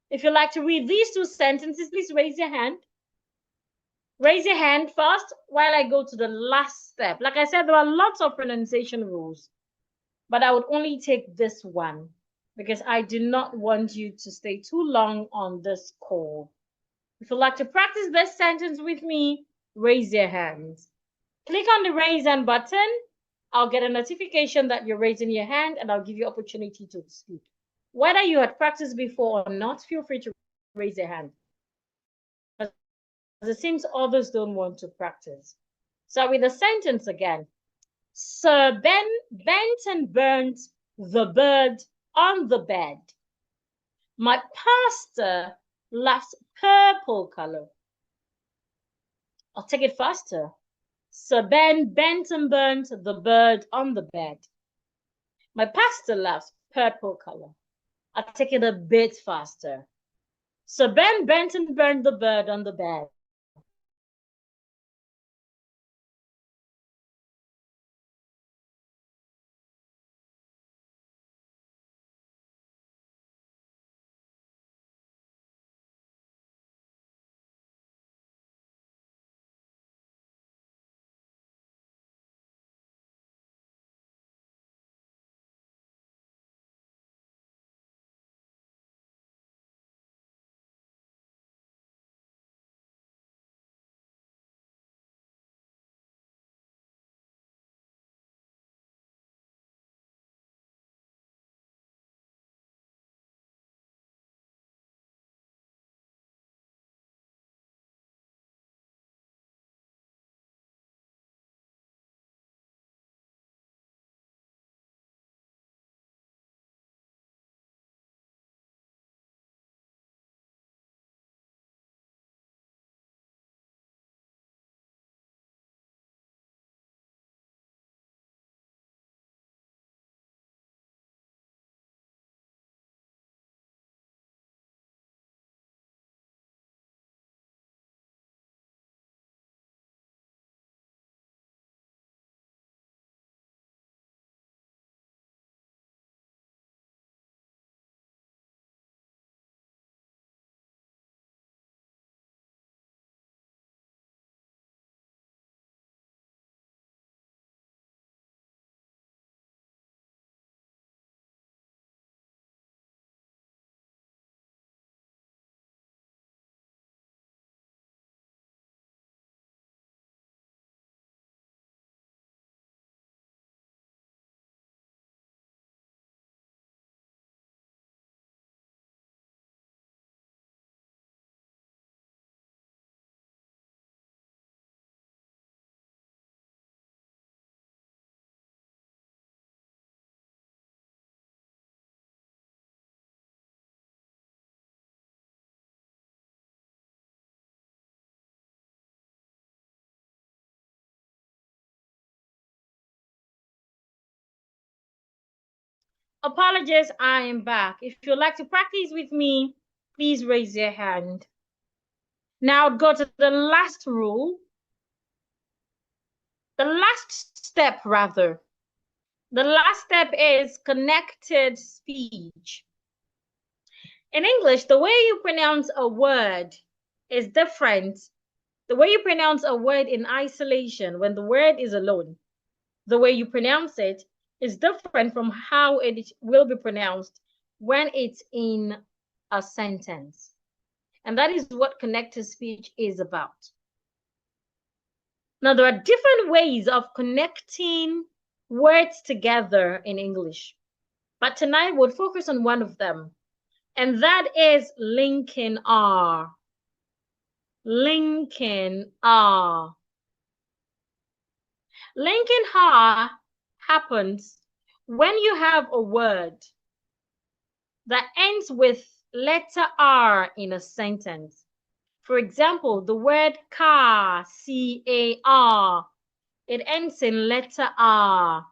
If you'd like to read these two sentences, please raise your hand. Raise your hand first while I go to the last step. Like I said, there are lots of pronunciation rules, but I would only take this one because I do not want you to stay too long on this call. If you'd like to practice this sentence with me, raise your hands. Click on the raise hand button. I'll get a notification that you're raising your hand and I'll give you opportunity to speak. Whether you had practiced before or not, feel free to raise your hand. As it seems others don't want to practice. So with the sentence again. Sir Ben bent and burnt the bird on the bed. My pastor loves purple color. I'll take it faster. Sir Ben bent and burnt the bird on the bed. My pastor loves purple color. I'll take it a bit faster. Sir Ben bent and burned the bird on the bed. Apologies, I am back. If you'd like to practice with me, please raise your hand. Now go to the last rule. The last step, rather. The last step is connected speech. In English, the way you pronounce a word is different. The way you pronounce a word in isolation, when the word is alone, the way you pronounce it is different from how it will be pronounced when it's in a sentence. And that is what connected speech is about. Now, there are different ways of connecting words together in English, but tonight we'll focus on one of them, and that is linking R. Linking R. Linking R happens when you have a word that ends with letter R in a sentence. For example, the word car, C-A-R, it ends in letter R.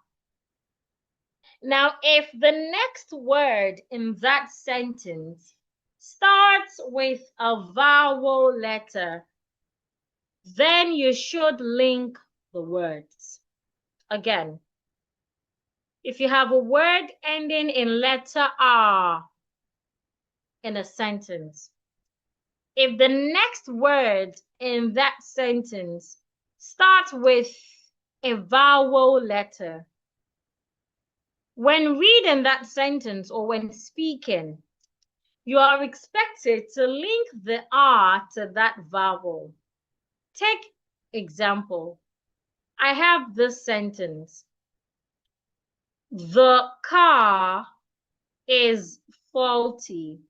Now, if the next word in that sentence starts with a vowel letter, then you should link the words. Again, if you have a word ending in letter R in a sentence, if the next word in that sentence starts with a vowel letter, when reading that sentence or when speaking, you are expected to link the R to that vowel. Take example. I have this sentence. The car is faulty.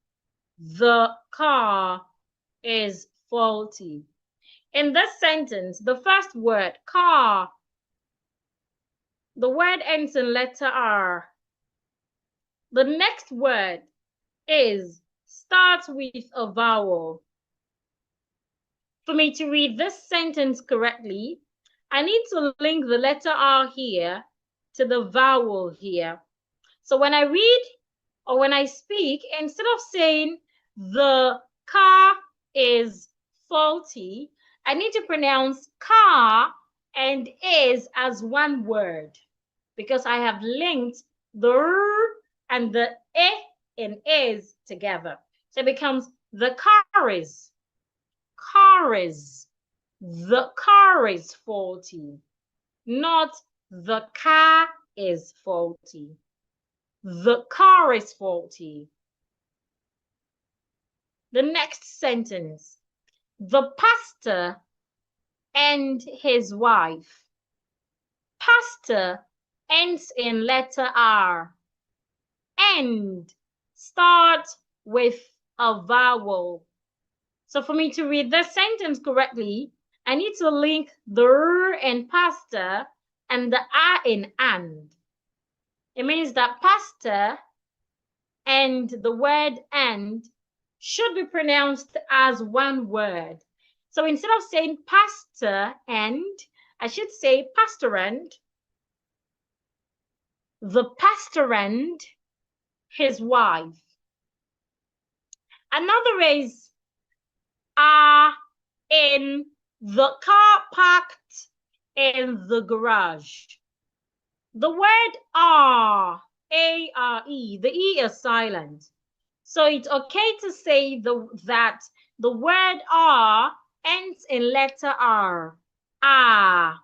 The car is faulty. In this sentence, the first word, car, the word ends in letter R. The next word is starts with a vowel. For me to read this sentence correctly, I need to link the letter R here to the vowel here. So when I read or when I speak, instead of saying the car is faulty, I need to pronounce car and is as one word because I have linked the R and the E in is together. So it becomes the car is. The car is faulty, not the car is faulty. The car is faulty. The next sentence, the pastor and his wife. Pastor ends in letter R and start with a vowel. So for me to read this sentence correctly, I need to link the R in pastor and the R in and. It means that pastor and the word and should be pronounced as one word. So instead of saying pastor and, I should say pastor and, the pastor and his wife. Another is are in the car parked in the garage. The word are, A-R-E, the E is silent. So it's okay to say that the word are ends in letter R. Ah.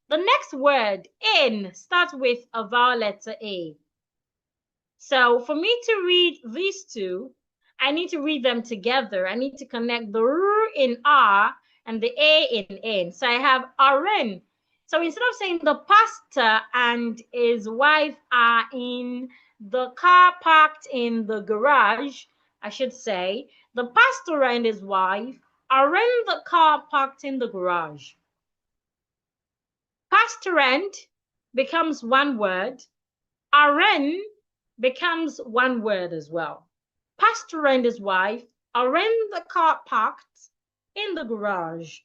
The next word, in, starts with a vowel letter A. So for me to read these two, I need to read them together. I need to connect the R in R and the A in N. So I have RN. So instead of saying the pastor and his wife are in the car parked in the garage, I should say the pastor and his wife are in the car parked in the garage. Pastor and becomes one word. RN becomes one word as well. Pastor and his wife are in the car parked in the garage.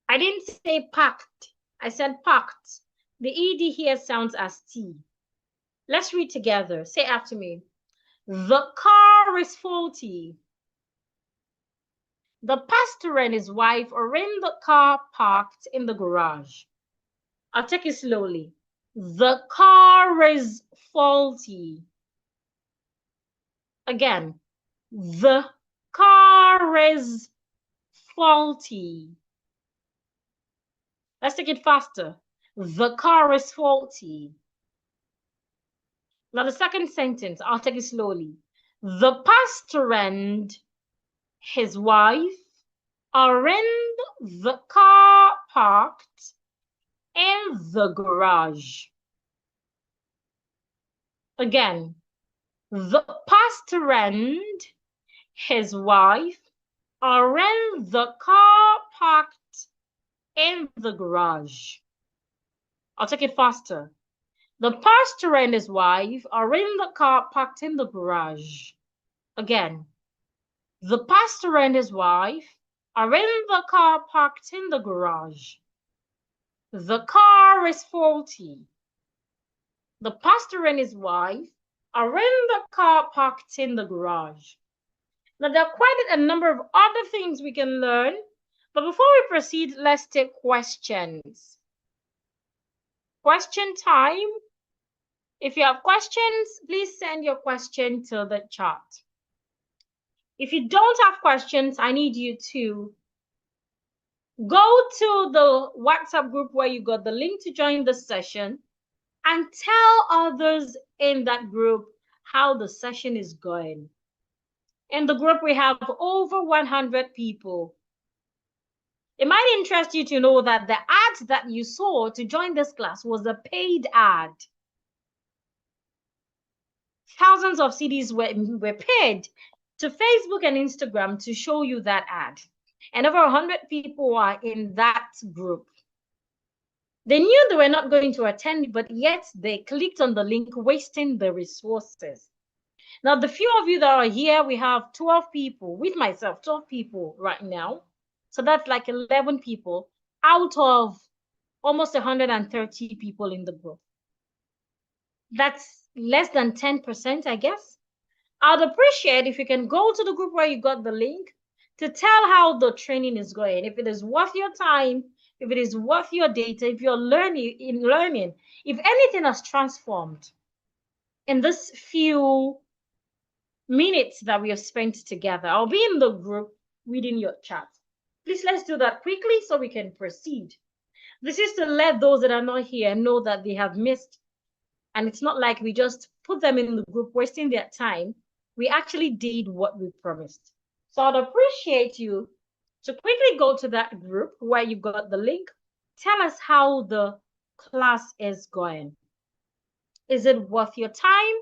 I didn't say packed. I said parked. The ED here sounds as T. Let's read together. Say after me. The car is faulty. The pastor and his wife are in the car parked in the garage. I'll take it slowly. The car is faulty. Again, the car is faulty. Let's take it faster. The car is faulty. Now the second sentence, I'll take it slowly. The pastor and his wife are in the car parked in the garage. Again, the pastor and his wife are in the car parked in the garage. I'll take it faster. The pastor and his wife are in the car parked in the garage. Again, the pastor and his wife are in the car parked in the garage. The car is faulty. The pastor and his wife are in the car parked in the garage. Now, there are quite a number of other things we can learn, but before we proceed, let's take questions. Question time. If you have questions, please send your question to the chat. If you don't have questions, I need you to go to the WhatsApp group where you got the link to join the session and tell others in that group how the session is going. In the group, we have over 100 people. It might interest you to know that the ad that you saw to join this class was a paid ad. Thousands of CDs were paid to Facebook and Instagram to show you that ad. And over 100 people are in that group. They knew they were not going to attend, but yet they clicked on the link, wasting the resources. Now, the few of you that are here, we have 12 people, with myself, 12 people right now. So that's like 11 people out of almost 130 people in the group. That's less than 10%, I guess. I'd appreciate if you can go to the group where you got the link to tell how the training is going, if it is worth your time, if it is worth your data, if you're learning, if anything has transformed in this few minutes that we have spent together. I'll be in the group reading your chat. Please, let's do that quickly so we can proceed. This is to let those that are not here know that they have missed. And it's not like we just put them in the group wasting their time. We actually did what we promised. So I'd appreciate you to quickly go to that group where you got the link. Tell us how the class is going. Is it worth your time?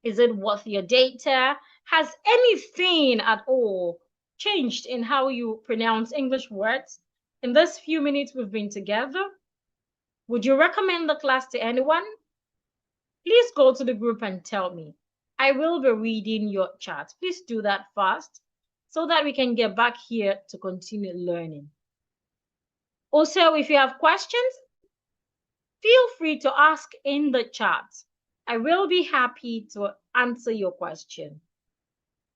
Is it worth your data? Has anything at all changed in how you pronounce English words in this few minutes we've been together? Would you recommend the class to anyone? Please go to the group and tell me. I will be reading your chat. Please do that fast so that we can get back here to continue learning. Also, if you have questions, feel free to ask in the chat. I will be happy to answer your question.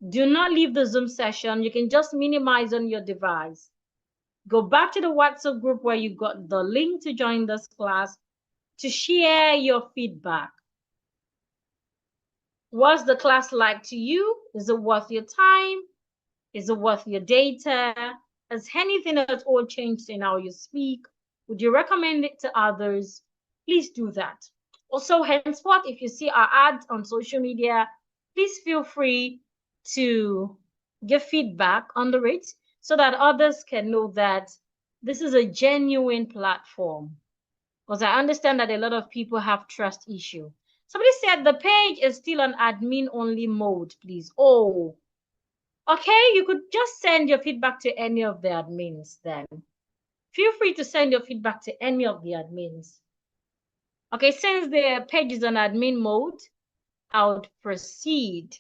Do not leave the Zoom session. You can just minimize on your device. Go back to the WhatsApp group where you got the link to join this class to share your feedback. What's the class like to you? Is it worth your time? Is it worth your data? Has anything at all changed in how you speak? Would you recommend it to others? Please do that. Also, henceforth, if you see our ads on social media, please feel free to give feedback on the rates so that others can know that this is a genuine platform. Because I understand that a lot of people have trust issue. Somebody said the page is still on admin only mode, please. Oh, okay. You could just send your feedback to any of the admins then. Feel free to send your feedback to any of the admins. Okay, since the page is on admin mode, I would proceed.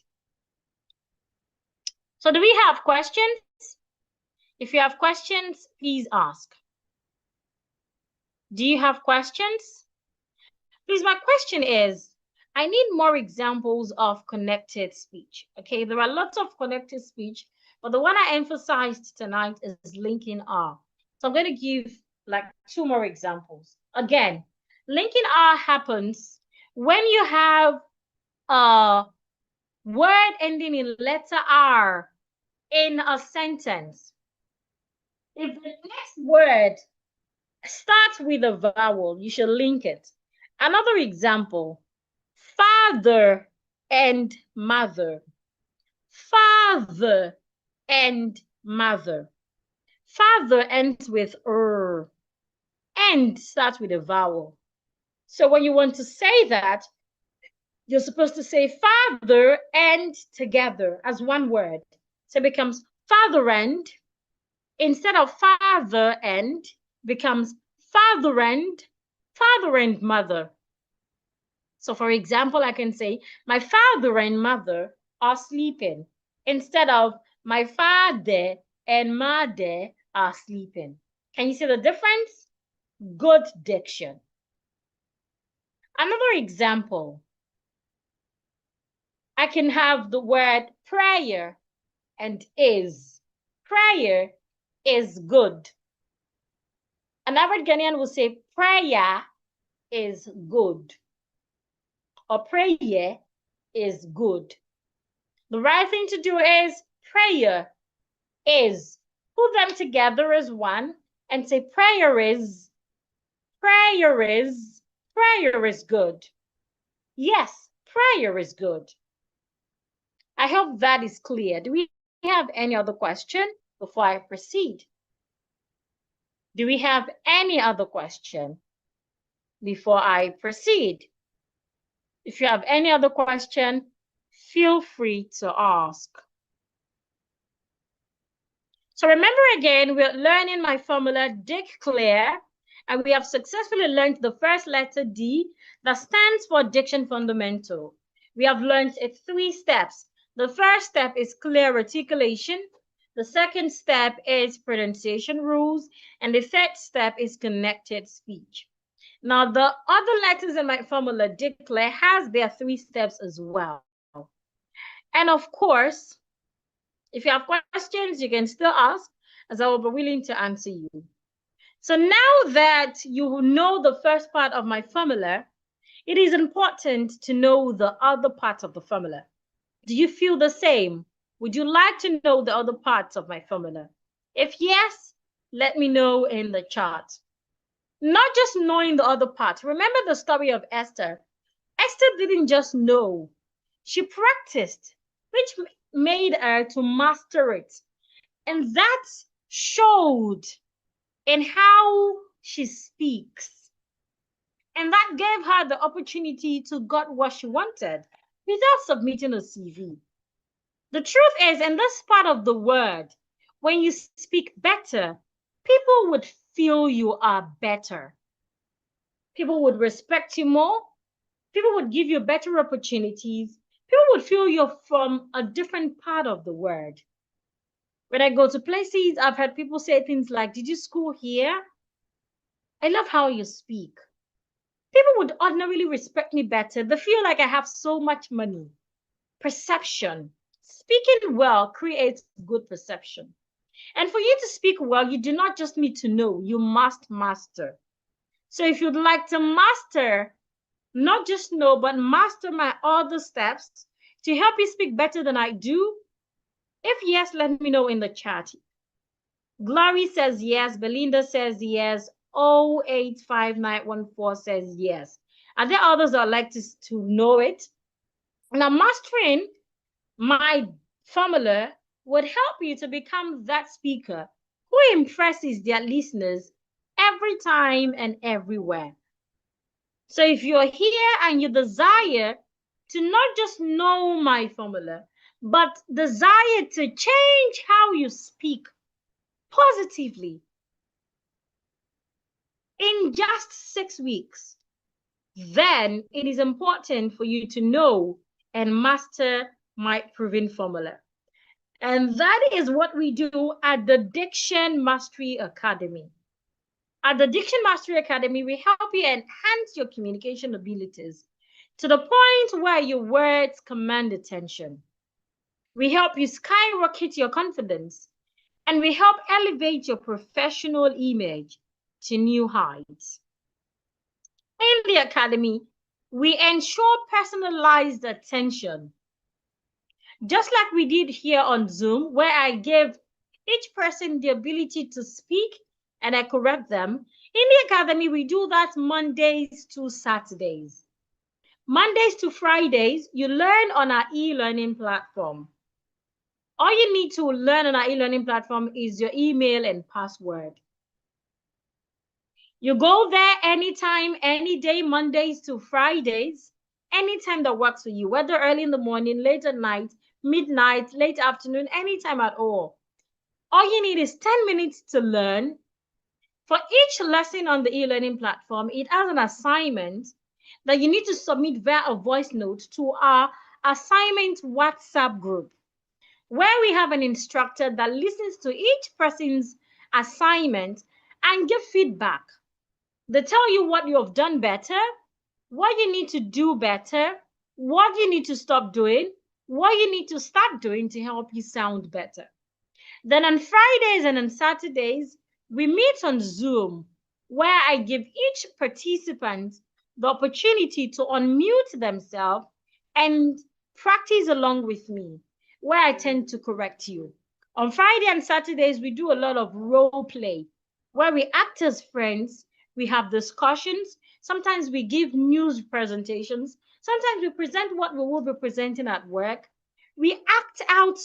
So do we have questions? If you have questions, please ask. Do you have questions? Please, my question is, I need more examples of connected speech. Okay, there are lots of connected speech, but the one I emphasized tonight is linking R. So I'm going to give like 2 more examples. Again, linking R happens when you have a word ending in letter R in a sentence. If the next word starts with a vowel, you should link it. Another example, father and mother. Father and mother. Father ends with and starts with a vowel. So when you want to say that, you're supposed to say father and together as one word. So it becomes father and, instead of father and, becomes father and mother. So for example, I can say my father and mother are sleeping instead of my father and mother are sleeping. Can you see the difference? Good diction. Another example, I can have the word prayer and is. Prayer is good. An average Ghanaian will say prayer is good, or prayer is good. The right thing to do is prayer is. Put them together as one and say prayer is good. Yes, prayer is good. I hope that is clear. Do we have any other question before I proceed? Do we have any other question before I proceed? If you have any other question, feel free to ask. So remember again, we're learning my formula declare, and we have successfully learned the first letter D that stands for diction fundamental. We have learned it 3 steps. The first step is clear articulation. The second step is pronunciation rules. And the third step is connected speech. Now, the other letters in my formula declare has their 3 steps as well. And of course, if you have questions, you can still ask, as I will be willing to answer you. So now that you know the first part of my formula, it is important to know the other parts of the formula. Do you feel the same? Would you like to know the other parts of my formula? If yes, let me know in the chat. Not just knowing the other parts. Remember the story of Esther. Esther didn't just know. She practiced, which made her to master it. And that showed in how she speaks. And that gave her the opportunity to get what she wanted without submitting a CV. The truth is, in this part of the word, when you speak better, people would feel you are better. People would respect you more. People would give you better opportunities. People would feel you're from a different part of the world. When I go to places, I've heard people say things like, did you school here? I love how you speak. People would ordinarily respect me better. They feel like I have so much money. Perception. Speaking well creates good perception. And for you to speak well, you do not just need to know, you must master. So if you'd like to master, not just know, but master my other steps to help you speak better than I do, if yes, let me know in the chat. Glory says yes. Belinda says yes. 085914 says yes. Are there others that would like to know it? Now, mastering my formula would help you to become that speaker who impresses their listeners every time and everywhere. So if you're here and you desire to not just know my formula, but desire to change how you speak positively in just 6 weeks, then it is important for you to know and master my proven formula. And that is what we do at the Diction Mastery Academy. At the Diction Mastery Academy, we help you enhance your communication abilities to the point where your words command attention. We help you skyrocket your confidence, and we help elevate your professional image to new heights. In the Academy, we ensure personalized attention. Just like we did here on Zoom, where I gave each person the ability to speak and I correct them. In the Academy, we do that Mondays to Saturdays. Mondays to Fridays, you learn on our e-learning platform. All you need to learn on our e-learning platform is your email and password. You go there anytime, any day, Mondays to Fridays, anytime that works for you, whether early in the morning, late at night, midnight, late afternoon, anytime at all. All you need is 10 minutes to learn. For each lesson on the e-learning platform, it has an assignment that you need to submit via a voice note to our assignment WhatsApp group, where we have an instructor that listens to each person's assignment and give feedback. They tell you what you have done better, what you need to do better, what you need to stop doing, what you need to start doing to help you sound better. Then on Fridays and on Saturdays, we meet on Zoom, where I give each participant the opportunity to unmute themselves and practice along with me, where I tend to correct you. On Friday and Saturdays, we do a lot of role play, where we act as friends, we have discussions, sometimes we give news presentations, sometimes we present what we will be presenting at work. We act out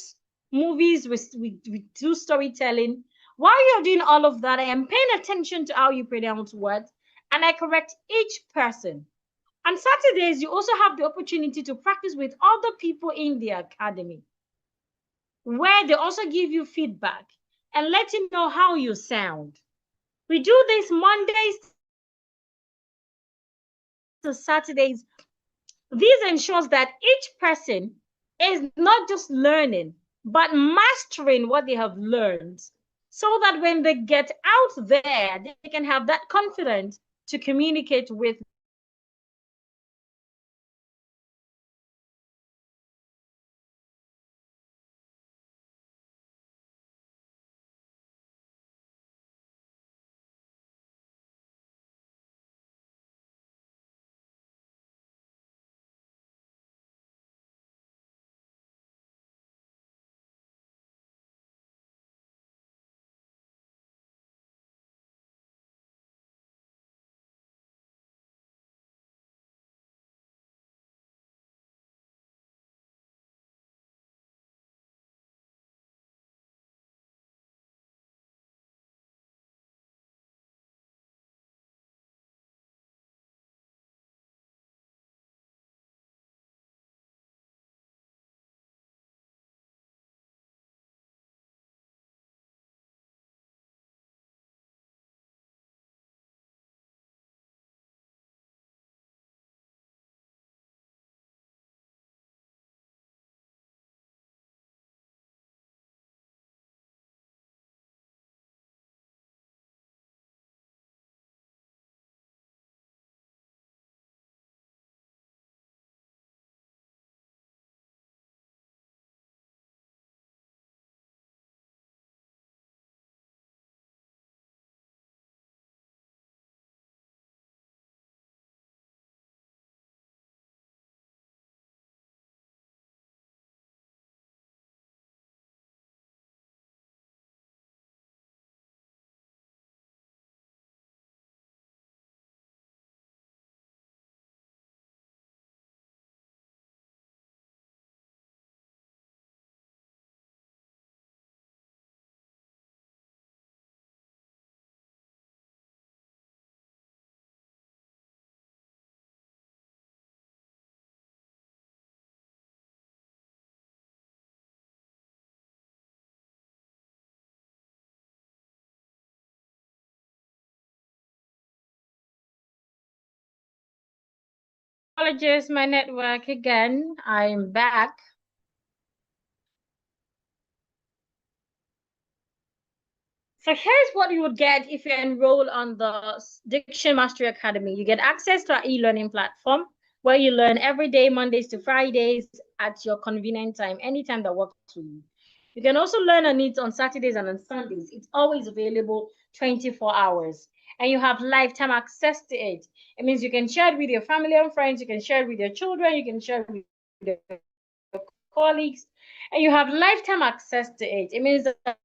movies, we do storytelling. While you're doing all of that, I am paying attention to how you pronounce words, and I correct each person. On Saturdays, you also have the opportunity to practice with other people in the Academy, where they also give you feedback and let you know how you sound. We do this Mondays to Saturdays. This ensures that each person is not just learning, but mastering what they have learned, so that when they get out there, they can have that confidence to communicate with apologies, my network again. I'm back. So here's what you would get if you enroll on the Diction Mastery Academy. You get access to our e-learning platform. where you learn every day, Mondays to Fridays, at your convenient time, anytime that works for you. You can also learn on it on Saturdays and on Sundays. It's always available 24 hours. And you have lifetime access to it. It means you can share it with your family and friends, you can share it with your children, you can share it with your colleagues, and you have lifetime access to it. It means that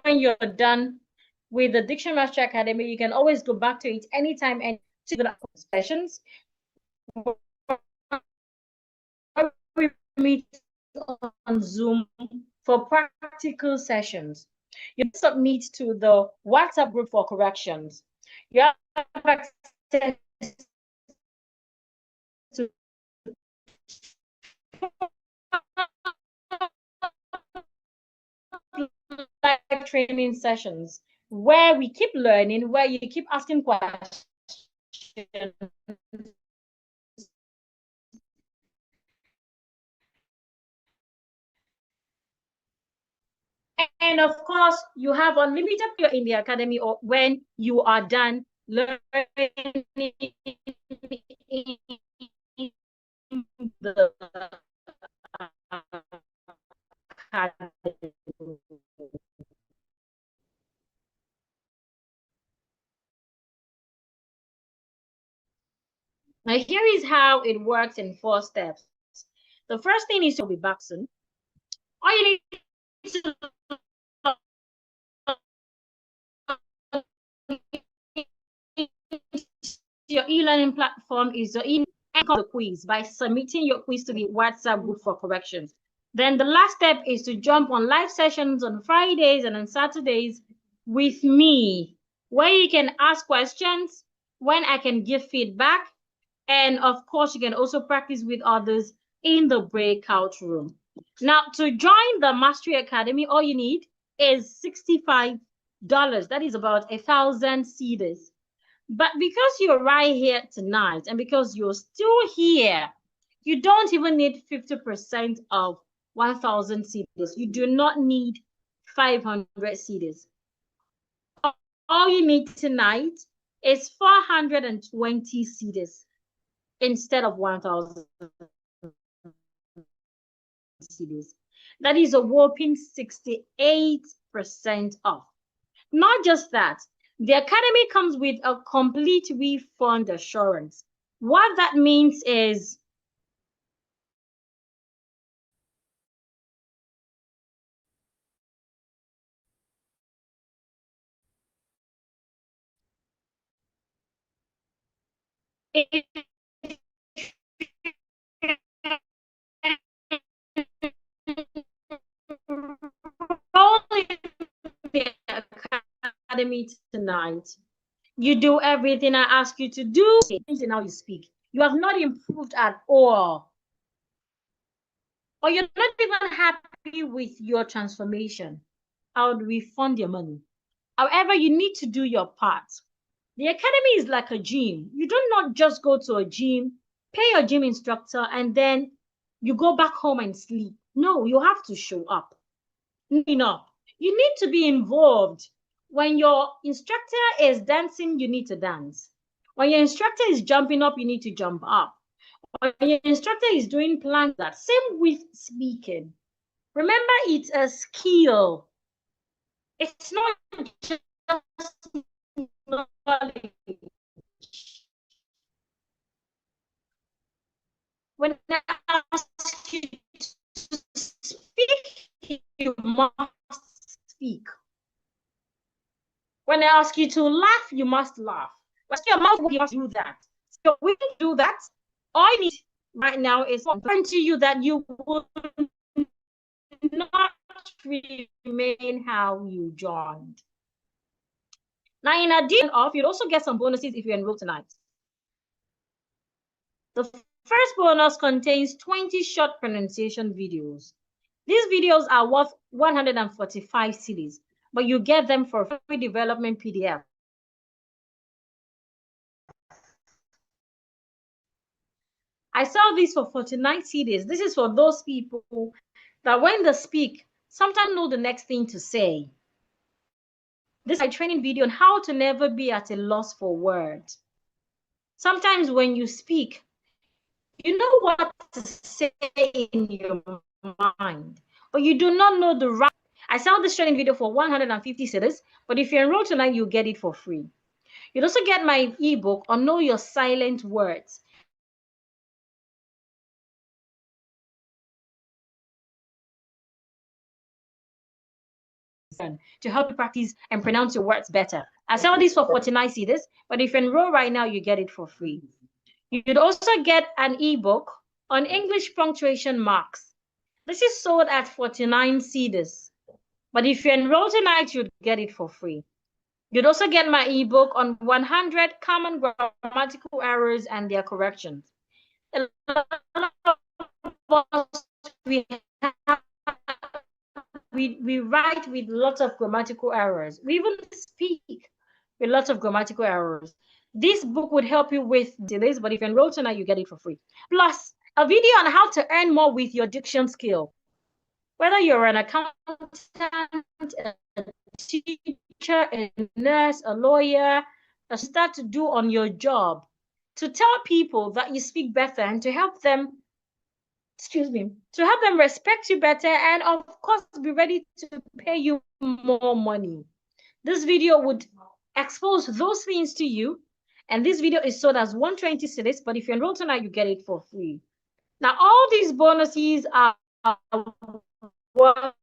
when you're done with the Diction Mastery Academy, you can always go back to it anytime and see the sessions. We meet on Zoom for practical sessions. You submit to the WhatsApp group for corrections. You have access to live training sessions where we keep learning, where you keep asking questions. And of course, you have unlimited in the academy or when you are done learning the academy. Now, here is how it works in 4 steps. The first thing is to be back soon. All you need to your e-learning platform is your the quiz by submitting your quiz to the WhatsApp group for corrections. Then the last step is to jump on live sessions on Fridays and on Saturdays with me, where you can ask questions, when I can give feedback, and of course, you can also practice with others in the breakout room. Now, to join the Mastery Academy, all you need is $65. That is about 1,000 cedis. But because you're right here tonight and because you're still here, you don't even need 50% of 1,000 cedis. You do not need 500 cedis. All you need tonight is 420 cedis instead of 1,000 cedis. That is a whopping 68% off. Not just that, the Academy comes with a complete refund assurance. What that means is the Academy tonight, you do everything I ask you to do, and now you speak. You have not improved at all. Or you're not even happy with your transformation. I would refund your money. However, you need to do your part. The Academy is like a gym. You do not just go to a gym, pay your gym instructor, and then you go back home and sleep. No, you have to show up. Enough. You need to be involved. When your instructor is dancing, you need to dance. When your instructor is jumping up, you need to jump up. When your instructor is doing plank, that same with speaking. Remember, it's a skill. It's not just knowledge. When I ask you to speak, you must speak. When I ask you to laugh, you must laugh. When your mouth, you must do that. So we can do that. All I need right now is to guarantee you that you will not remain how you joined. Now, in addition of, you'll also get some bonuses if you enroll tonight. The first bonus contains 20 short pronunciation videos. These videos are worth 145 cedis, but you get them for free development PDF. I sell these for 49 cedis. This is for those people that when they speak, sometimes know the next thing to say. This is my training video on how to never be at a loss for words. Sometimes when you speak, you know what to say in your mind, but you do not know the right. I sell this training video for 150 cedis, but if you enroll tonight, you'll get it for free. You'll also get my ebook on Know Your Silent Words. To help you practice and pronounce your words better. I sell this for 49 cedis, but if you enroll right now, you get it for free. You'd also get an ebook on English punctuation marks. This is sold at 49 cedis, but if you enroll tonight, you'd get it for free. You'd also get my ebook on 100 common grammatical errors and their corrections. A lot of us, we write with lots of grammatical errors. We even speak with lots of grammatical errors. This book would help you with this, but if you enroll tonight, you get it for free. Plus, a video on how to earn more with your diction skill. Whether you're an accountant, a teacher, a nurse, a lawyer, start to do on your job to tell people that you speak better and to help them, to help them respect you better and of course be ready to pay you more money. This video would expose those things to you, and this video is sold as 120 cedis, but if you enroll tonight, you get it for free. Now, all these bonuses are worth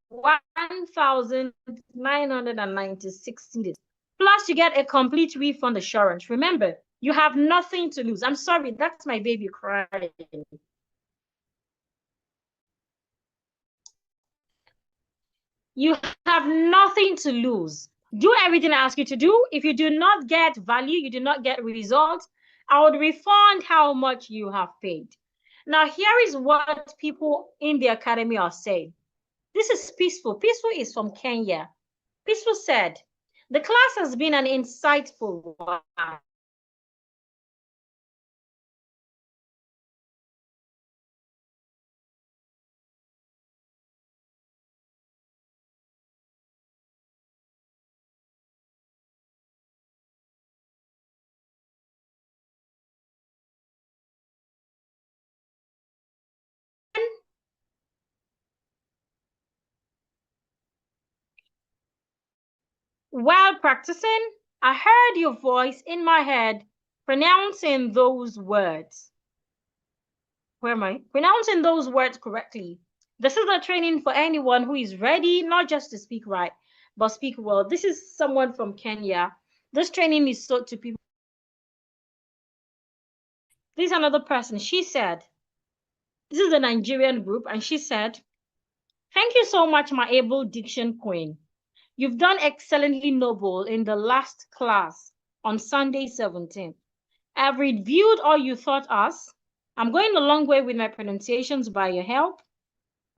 1,996 cedis. Plus, you get a complete refund assurance. Remember, you have nothing to lose. I'm sorry, that's my baby crying. You have nothing to lose. Do everything I ask you to do. If you do not get value, you do not get results, I would refund how much you have paid. Now, here is what people in the academy are saying. This is Peaceful. Peaceful is from Kenya. Peaceful said, the class has been an insightful one. While practicing, I heard your voice in my head pronouncing those words. Where am I? Pronouncing those words correctly. This is a training for anyone who is ready, not just to speak right, but speak well. This is someone from Kenya. This training is sold to people. This is another person. She said, this is a Nigerian group, and she said, thank you so much, my able diction queen. You've done excellently noble in the last class on Sunday 17th. I've reviewed all you taught us. I'm going a long way with my pronunciations by your help.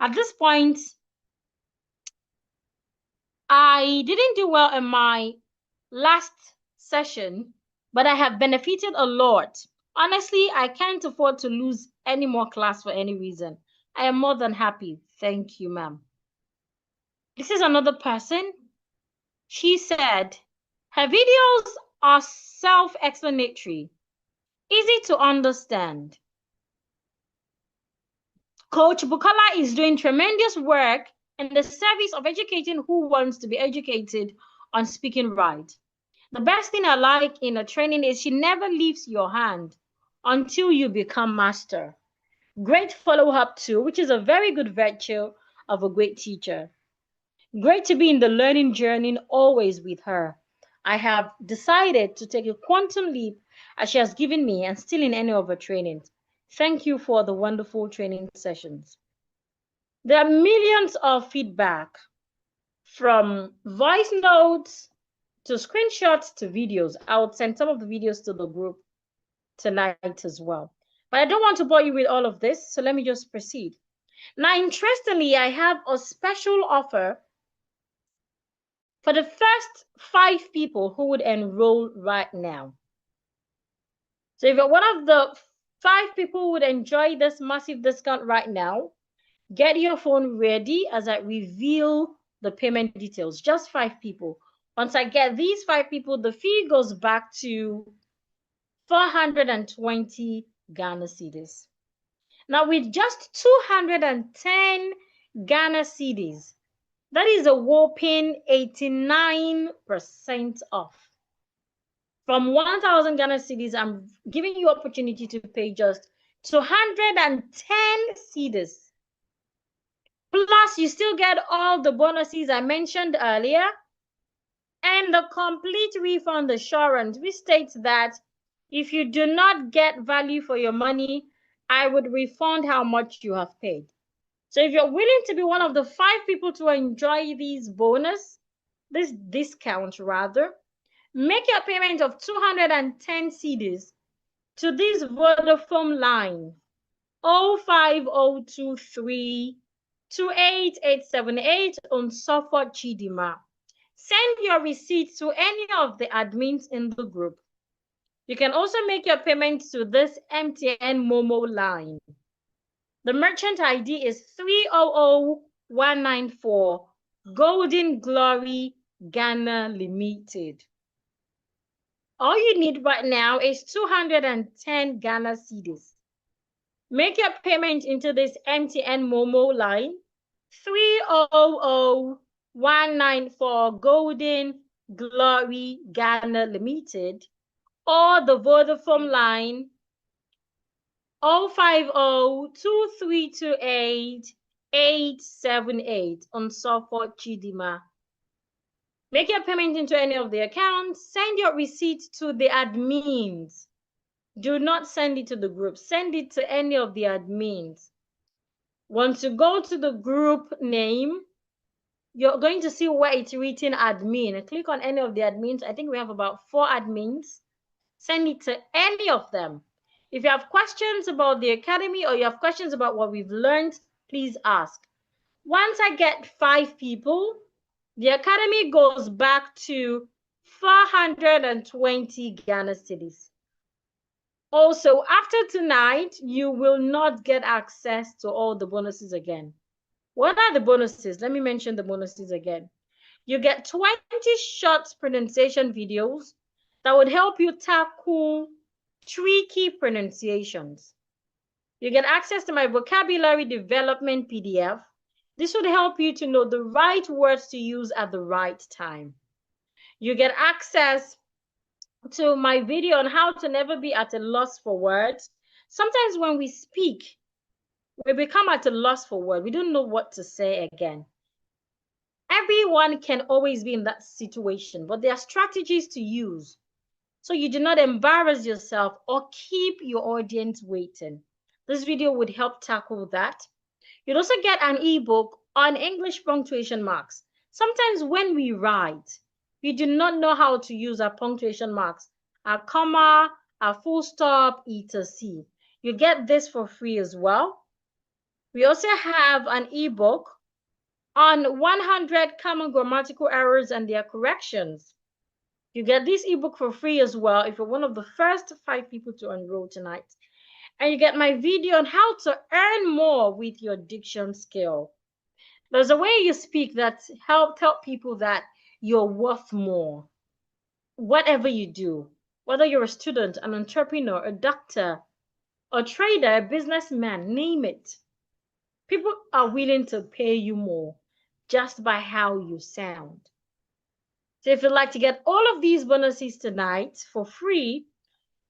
At this point, I didn't do well in my last session, but I have benefited a lot. Honestly, I can't afford to lose any more class for any reason. I am more than happy. Thank you, ma'am. This is another person. She said, her videos are self-explanatory, easy to understand. Coach Bukola is doing tremendous work in the service of educating who wants to be educated on speaking right. The best thing I like in a training is she never leaves your hand until you become master. Great follow-up too, which is a very good virtue of a great teacher. Great to be in the learning journey always with her. I have decided to take a quantum leap as she has given me and still in any of her trainings. Thank you for the wonderful training sessions. There are millions of feedback from voice notes to screenshots to videos. I would send some of the videos to the group tonight as well. But I don't want to bore you with all of this, so let me just proceed. Now, interestingly, I have a special offer for the first 5 people who would enroll right now. So if you're one of the 5 people who would enjoy this massive discount right now, get your phone ready as I reveal the payment details, just 5 people. Once I get these 5 people, the fee goes back to 420 Ghana cedis. Now, with just 210 Ghana cedis, that is a whopping 89% off. From 1,000 Ghana cedis, I'm giving you opportunity to pay just 210 cedis. Plus, you still get all the bonuses I mentioned earlier, and the complete refund assurance, which states that if you do not get value for your money, I would refund how much you have paid. So if you're willing to be one of the 5 people to enjoy this discount rather, make your payment of 210 cedis to this Vodafone line 05023 28878 on Suffolk Chidima. Send your receipt to any of the admins in the group. You can also make your payment to this MTN Momo line. The merchant ID is 300194 Golden Glory Ghana Limited. All you need right now is 210 Ghana cedis. Make your payment into this MTN Momo line 300194 Golden Glory Ghana Limited, or the Vodafone line 0502328 on Suffolk Chidima. Make your payment into any of the accounts. Send your receipt to the admins. Do not send it to the group. Send it to any of the admins. Once you go to the group name, you're going to see where it's written admin. Click on any of the admins. I think we have about 4 admins. Send it to any of them. If you have questions about the academy or you have questions about what we've learned, please ask. Once I get 5 people, the academy goes back to 420 Ghana cedis. Also, after tonight, you will not get access to all the bonuses again. What are the bonuses? Let me mention the bonuses again. You get 20 short pronunciation videos that would help you tackle tricky pronunciations. You get access to my vocabulary development PDF. This would help you to know the right words to use at the right time. You get access to my video on how to never be at a loss for words. Sometimes when we speak, we become at a loss for words. We don't know what to say again. Everyone can always be in that situation, but there are strategies to use so you do not embarrass yourself or keep your audience waiting. This video would help tackle that. You'd also get an ebook on English punctuation marks. Sometimes when we write, we do not know how to use our punctuation marks, our comma, our full stop, etc. You get this for free as well. We also have an ebook on 100 common grammatical errors and their corrections. You get this ebook for free as well if you're one of the first 5 people to enroll tonight. And you get my video on how to earn more with your diction skill. There's a way you speak that help tell people that you're worth more. Whatever you do, whether you're a student, an entrepreneur, a doctor, a trader, a businessman, name it. People are willing to pay you more just by how you sound. So if you'd like to get all of these bonuses tonight for free,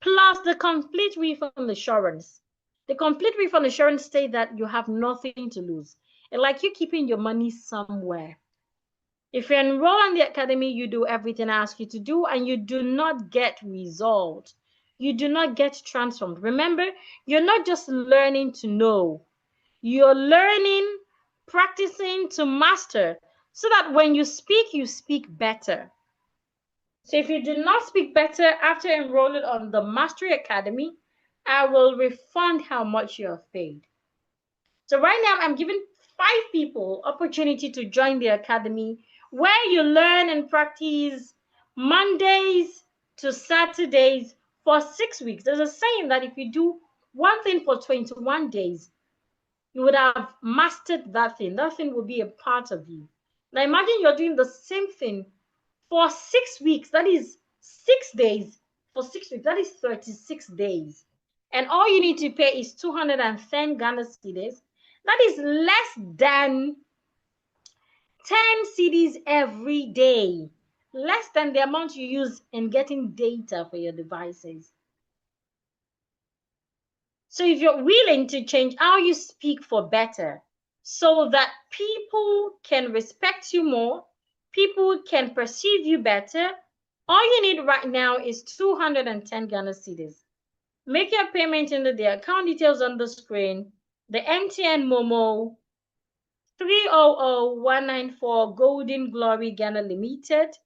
plus the complete refund assurance. The complete refund assurance states that you have nothing to lose. It's like you're keeping your money somewhere. If you enroll in the academy, you do everything I ask you to do, and you do not get results. You do not get transformed. Remember, you're not just learning to know. You're learning, practicing to master, so that when you speak better. So if you do not speak better after enrolling on the Mastery Academy, I will refund how much you have paid. So right now, I'm giving 5 people opportunity to join the academy, where you learn and practice Mondays to Saturdays for 6 weeks. There's a saying that if you do one thing for 21 days, you would have mastered that thing. That thing will be a part of you. Now imagine you're doing the same thing for 6 weeks. That is 6 days. For 6 weeks, that is 36 days. And all you need to pay is 210 Ghana cedis. That is less than 10 cedis every day. Less than the amount you use in getting data for your devices. So if you're willing to change how you speak for better, so that people can respect you more, people can perceive you better, all you need right now is 210 Ghana cedis. Make your payment into the account details on the screen, the MTN Momo 300194 Golden Glory Ghana Limited,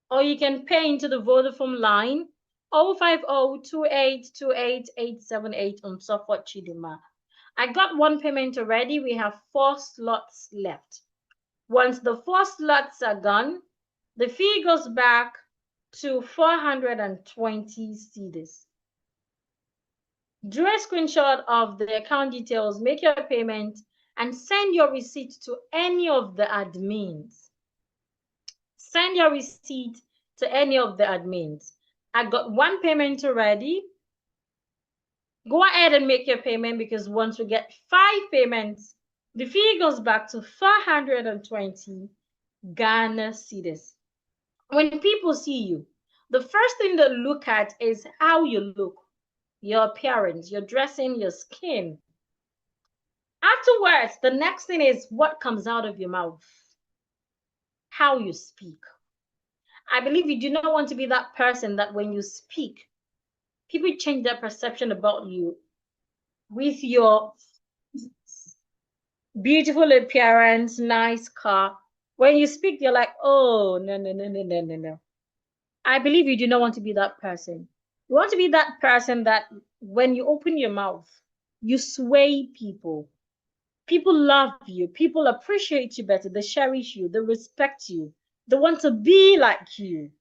or you can pay into the Vodafone line 05028288878 on Suffolk Chidima. I got one payment already. We have 4 slots left. Once the 4 slots are gone, the fee goes back to 420 cedis. Do a screenshot of the account details, make your payment, and send your receipt to any of the admins. Send your receipt to any of the admins. I got one payment already. Go ahead and make your payment, because once we get 5 payments, the fee goes back to 420 Ghana cedis. When people see you, the first thing they look at is how you look, your appearance, your dressing, your skin. Afterwards, the next thing is what comes out of your mouth, how you speak. I believe you do not want to be that person that when you speak, people change their perception about you with your beautiful appearance, nice car. When you speak, you're like, oh, no. I believe you do not want to be that person. You want to be that person that when you open your mouth, you sway people. People love you. People appreciate you better. They cherish you. They respect you. They want to be like you.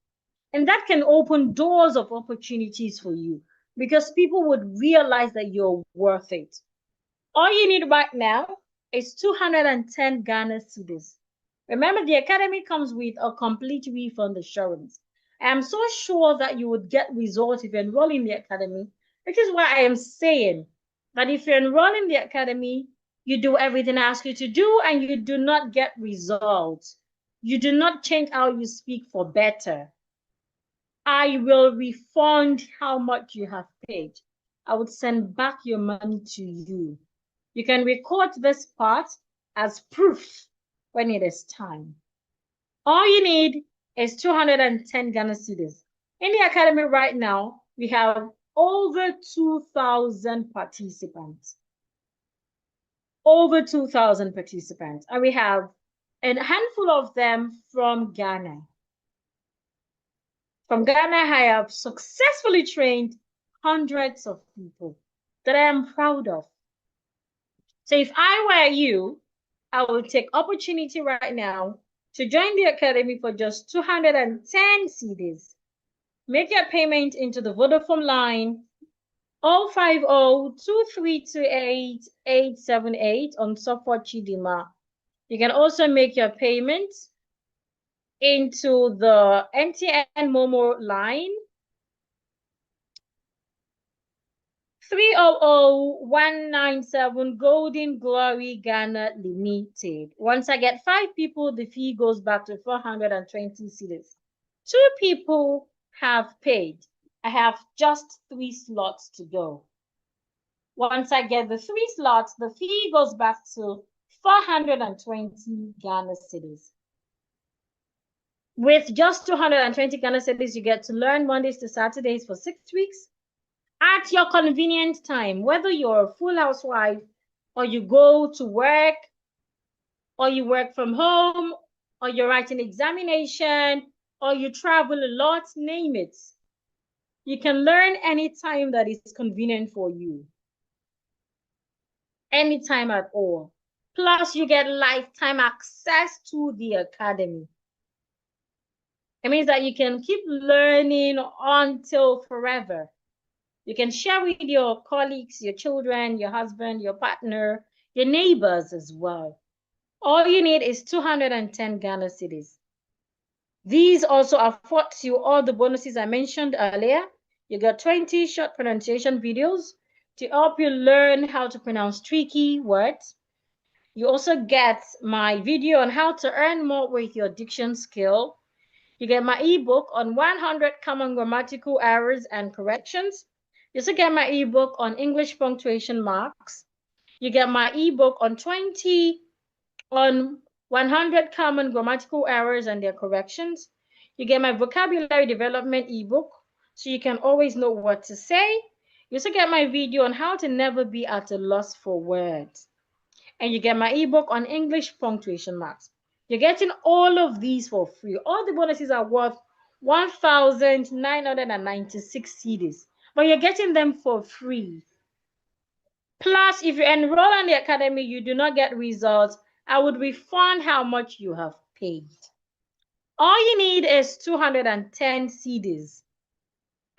And that can open doors of opportunities for you, because people would realize that you're worth it. All you need right now is 210 Ghana cedis. Remember, the academy comes with a complete refund assurance. I am so sure that you would get results if you enroll in the academy, which is why I am saying that if you enroll in the academy, you do everything I ask you to do, and you do not get results. You do not change how you speak for better. I will refund how much you have paid. I would send back your money to you. You can record this part as proof when it is time. All you need is 210 Ghana cedis. In the academy right now, we have over 2,000 participants. Over 2,000 participants. And we have a handful of them from Ghana. From Ghana, I have successfully trained hundreds of people that I am proud of. So if I were you, I would take opportunity right now to join the academy for just 210 cedis. Make your payment into the Vodafone line 050-2328-878 on Suffolk Chidima. You can also make your payment into the MTN Momo line 300197 Golden Glory Ghana Limited. Once I get 5 people, the fee goes back to 420 cedis. 2 people have paid. I have just 3 slots to go. Once I get the 3 slots, the fee goes back to 420 Ghana cedis. With just 220 Ghana cedis, you get to learn Mondays to Saturdays for 6 weeks. At your convenient time, whether you're a full housewife, or you go to work, or you work from home, or you're writing examination, or you travel a lot, name it. You can learn anytime that is convenient for you. Anytime at all. Plus, you get lifetime access to the academy. It means that you can keep learning until forever. You can share with your colleagues, your children, your husband, your partner, your neighbors as well. All you need is 210 Ghana cedis. These also affords you all the bonuses I mentioned earlier. You got 20 short pronunciation videos to help you learn how to pronounce tricky words. You also get my video on how to earn more with your diction skill. You get my ebook on 100 common grammatical errors and corrections. You also get my ebook on English punctuation marks. You get my ebook on 100 common grammatical errors and their corrections. You get my vocabulary development ebook, so you can always know what to say. You also get my video on how to never be at a loss for words. And you get my ebook on English punctuation marks. You're getting all of these for free. All the bonuses are worth 1,996 cedis, but you're getting them for free. Plus, if you enroll in the academy, you do not get results, I would refund how much you have paid. All you need is 210 cedis.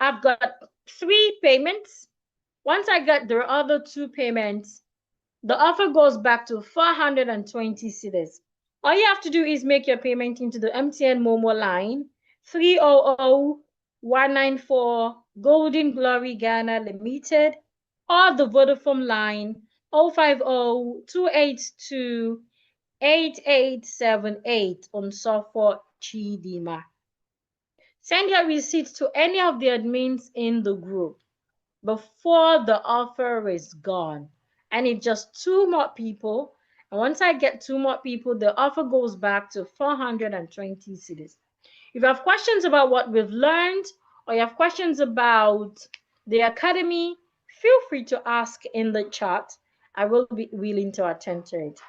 I've got 3 payments. Once I get the other 2 payments, the offer goes back to 420 cedis. All you have to do is make your payment into the MTN Momo line 300-194 Golden Glory Ghana Limited, or the Vodafone line 050-282-8878 on Sofo Chidima. Send your receipts to any of the admins in the group before the offer is gone. I need just 2 more people. And once I get 2 more people, the offer goes back to 420 cedis. If you have questions about what we've learned, or you have questions about the academy, feel free to ask in the chat. I will be willing to attend to it.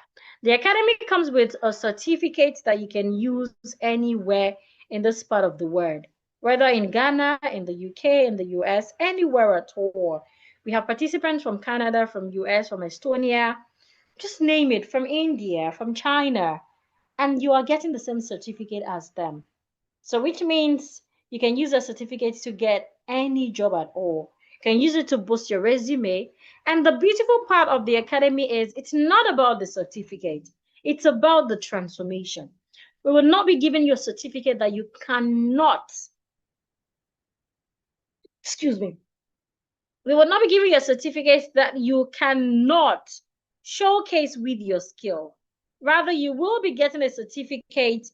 The academy comes with a certificate that you can use anywhere in this part of the world, whether in Ghana, in the UK, in the US, anywhere at all. We have participants from Canada, from US, from Estonia, just name it, from India, from China, and you are getting the same certificate as them. So which means you can use a certificate to get any job at all. You can use it to boost your resume. And the beautiful part of the academy is it's not about the certificate. It's about the transformation. We will not be giving you a certificate that you cannot, we will not be giving you a certificate that you cannot showcase with your skill. Rather, you will be getting a certificate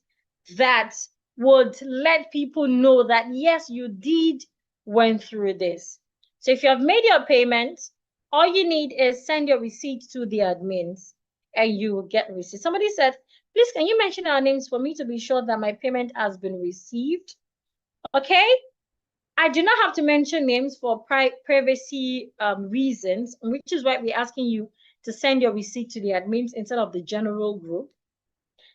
that would let people know that, yes, you went through this. So if you have made your payment, all you need is send your receipt to the admins and you will get receipt. Somebody said, please, can you mention our names for me to be sure that my payment has been received? Okay. I do not have to mention names for privacy reasons, which is why we're asking you to send your receipt to the admins instead of the general group.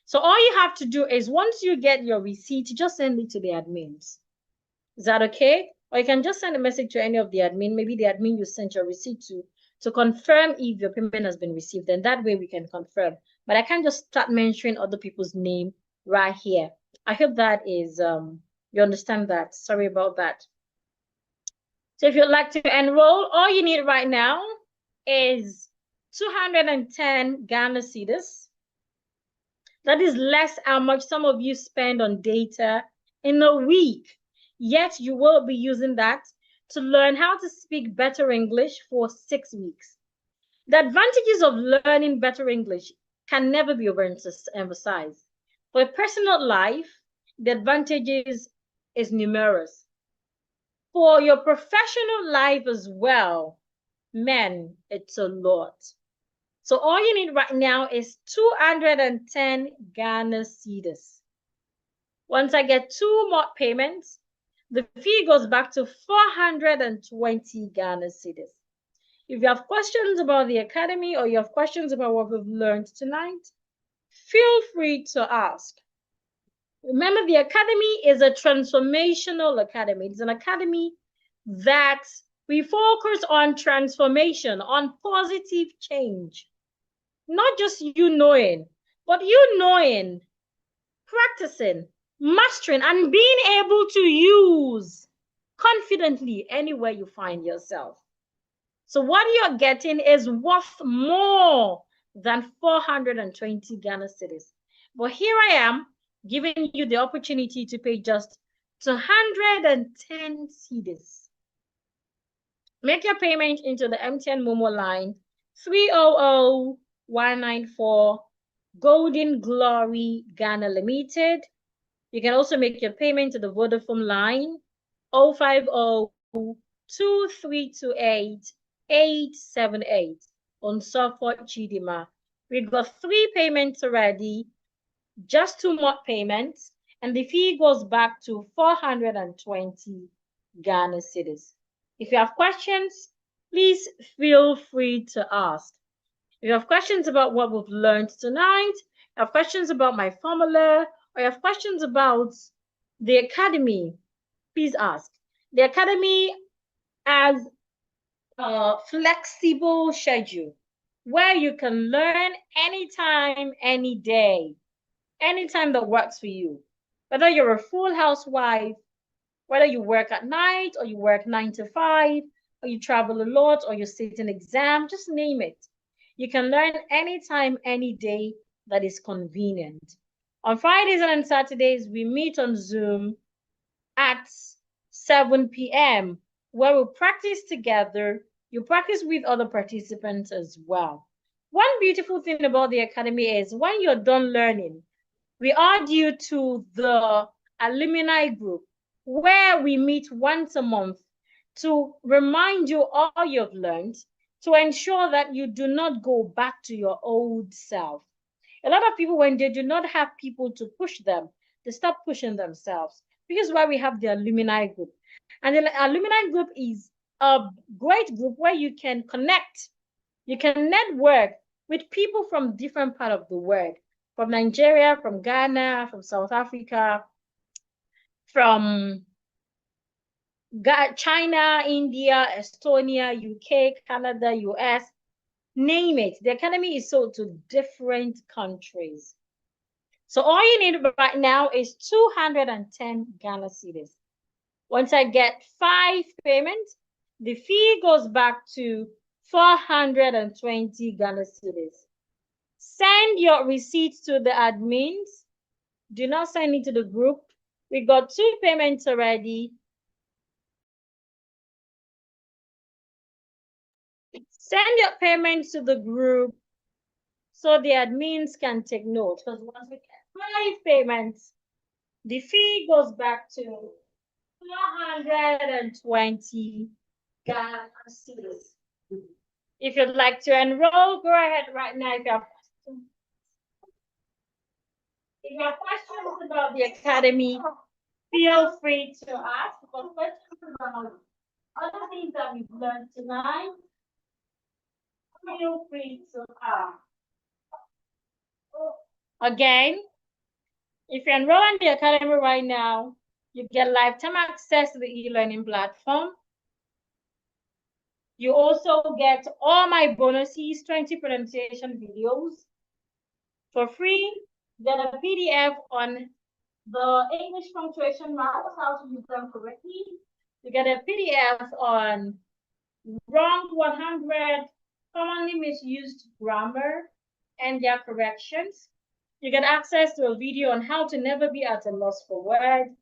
So all you have to do is once you get your receipt, just send it to the admins. Is that okay? Or you can just send a message to any of the admin, maybe the admin you sent your receipt to confirm if your payment has been received. And that way we can confirm. But I can't just start mentioning other people's name right here. I hope that is, you understand that. Sorry about that. So if you'd like to enroll, all you need right now is 210 Ghana cedis. That is less how much some of you spend on data in a week. Yet you will be using that to learn how to speak better English for 6 weeks. The advantages of learning better English can never be overemphasized. For a personal life, the advantages is numerous. For your professional life as well, man, it's a lot. So all you need right now is 210 Ghana cedis. Once I get 2 more payments, the fee goes back to 420 Ghana cedis. If you have questions about the academy or you have questions about what we've learned tonight, feel free to ask. Remember, the academy is a transformational academy. It's an academy that we focus on transformation, on positive change. Not just you knowing, but you knowing, practicing, mastering, and being able to use confidently anywhere you find yourself. So what you're getting is worth more than 420 Ghana cedis. But here I am giving you the opportunity to pay just 210 cedis. Make your payment into the MTN Momo line 300194 Golden Glory Ghana Limited. You can also make your payment to the Vodafone line 050-2328-878 on Suffolk Chidima. We've got 3 payments already, just 2 more payments, and the fee goes back to 420 Ghana cedis. If you have questions, please feel free to ask. If you have questions about what we've learned tonight, you have questions about my formula, or you have questions about the academy, please ask. The academy has a flexible schedule where you can learn anytime, any day, anytime that works for you. Whether you're a full housewife, whether you work at night or you work 9 to 5, or you travel a lot, or you sit an exam, just name it. You can learn anytime, any day that is convenient. On Fridays and Saturdays, we meet on Zoom at 7 p.m. where we practice together. You practice with other participants as well. One beautiful thing about the academy is when you're done learning, we are due to the alumni group where we meet once a month to remind you all you've learned, to ensure that you do not go back to your old self. A lot of people, when they do not have people to push them, they start pushing themselves. This is why we have the alumni group. And the alumni group is a great group where you can connect, you can network with people from different parts of the world, from Nigeria, from Ghana, from South Africa, from China, India, Estonia, UK, Canada, US, name it. The academy is sold to different countries. So all you need right now is 210 Ghana cedis. Once I get 5 payments, the fee goes back to 420 Ghana cedis. Send your receipts to the admins. Do not send it to the group. We got 2 payments already. Send your payments to the group so the admins can take note. Because once we get 5 payments, the fee goes back to 420 Ghana cedis. If you'd like to enroll, go ahead right now. If you have questions about the academy, feel free to ask. Because questions about other things that we've learned tonight, feel free to ask. Again, if you enroll in the academy right now, you get lifetime access to the e-learning platform. You also get all my bonuses, 20 pronunciation videos for free. Get a PDF on the English punctuation marks, how to use them correctly. You get a PDF on wrong 100 commonly misused grammar and their corrections. You get access to a video on how to never be at a loss for words.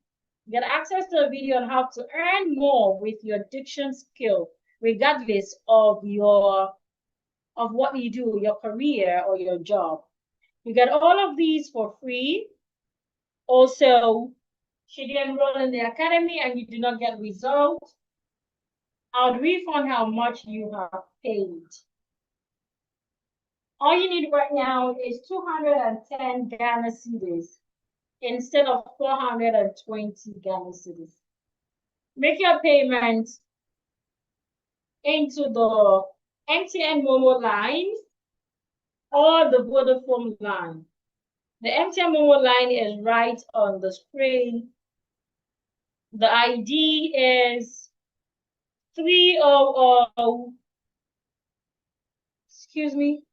You get access to a video on how to earn more with your diction skill, regardless of what you do, your career or your job. You get all of these for free. Also, should you enroll in the academy and you do not get results, I'll refund how much you have paid. All you need right now is 210 Ghana cedis instead of 420 Ghana cedis. Make your payment into the MTN Momo line or the Vodafone line. The MTN Momo line is right on the screen. The ID is 300, excuse me.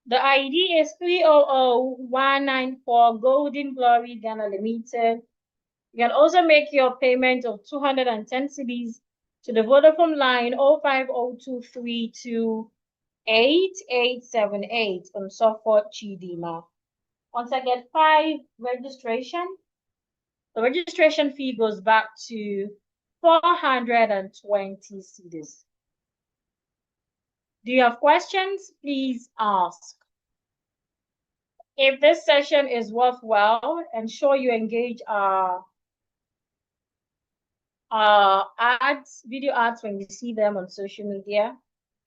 The ID is 300194 Golden Glory Ghana Limited. You can also make your payment of 210 cedis to the Vodafone line 0502328878 on Suffolk Chidima. Once I get 5 registration, the registration fee goes back to 420 cedis. Do you have questions? Please ask. If this session is worthwhile, ensure you engage our ads, video ads when you see them on social media.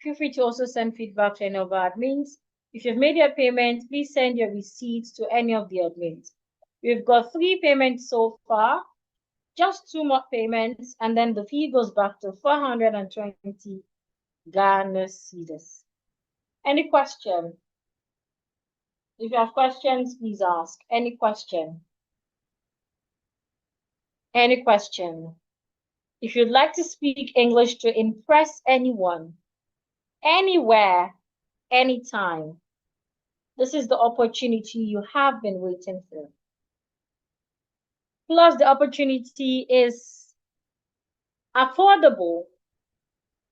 Feel free to also send feedback to any of our admins. If you've made your payment, please send your receipts to any of the admins. We've got 3 payments so far, just 2 more payments, and then the fee goes back to 420 Ghana cedis. Any question? If you have questions, please ask. Any question? Any question? If you'd like to speak English to impress anyone, anywhere, anytime, this is the opportunity you have been waiting for. Plus, the opportunity is affordable.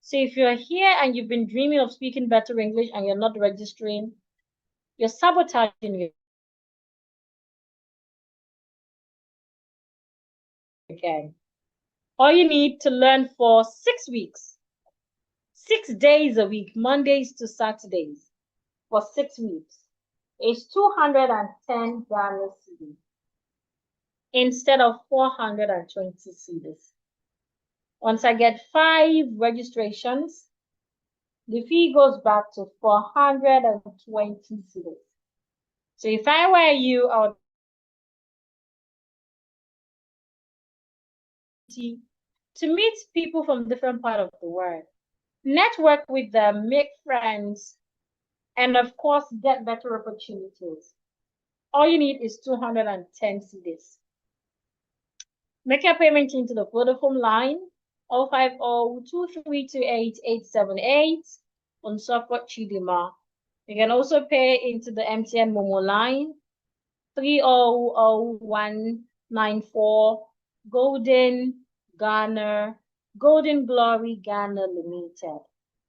So if you're here and you've been dreaming of speaking better English and you're not registering, you're sabotaging again. All you need to learn for 6 weeks, 6 days a week, Mondays to Saturdays, for 6 weeks, is 210 Ghana cedis instead of 420 cedis. Once I get 5 registrations, the fee goes back to 420 cedis. So if I were you, I would to meet people from different parts of the world, network with them, make friends, and of course, get better opportunities. All you need is 210 cedis. Make your payment into the Vodafone line 050-2328-878 on Suffolk Chidima. You can also pay into the MTN Momo line 300194 Golden Glory Ghana Limited.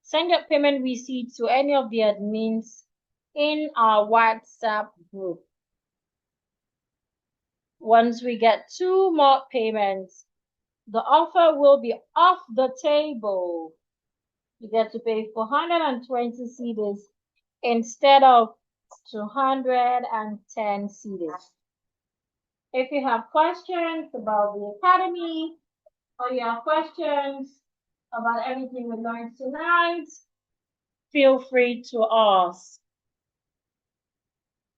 Send your payment receipt to any of the admins in our WhatsApp group. Once we get 2 more payments, the offer will be off the table. You get to pay 420 cedis instead of 210 cedis. If you have questions about the academy, or you have questions about everything we learned tonight, feel free to ask.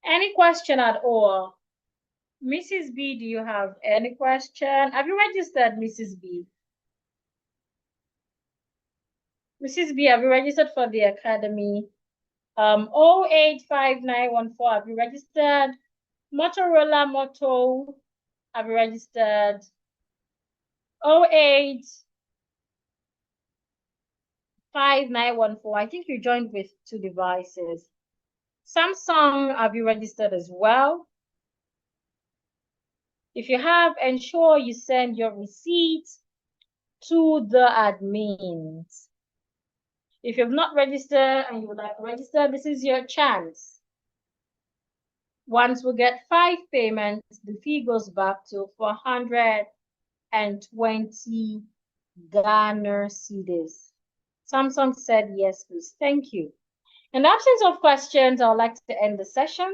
Any question at all? Mrs. B, do you have any question? Have you registered, Mrs. B? Mrs. B, have you registered for the academy? 085914, have you registered? Motorola Moto, have you registered? 085914, I think you joined with 2 devices. Samsung, have you registered as well? If you have, ensure you send your receipt to the admins. If you've not registered and you would like to register, this is your chance. Once we get 5 payments, the fee goes back to 420 Ghana cedis. Samsung said yes, please. Thank you. In the absence of questions, I would like to end the session.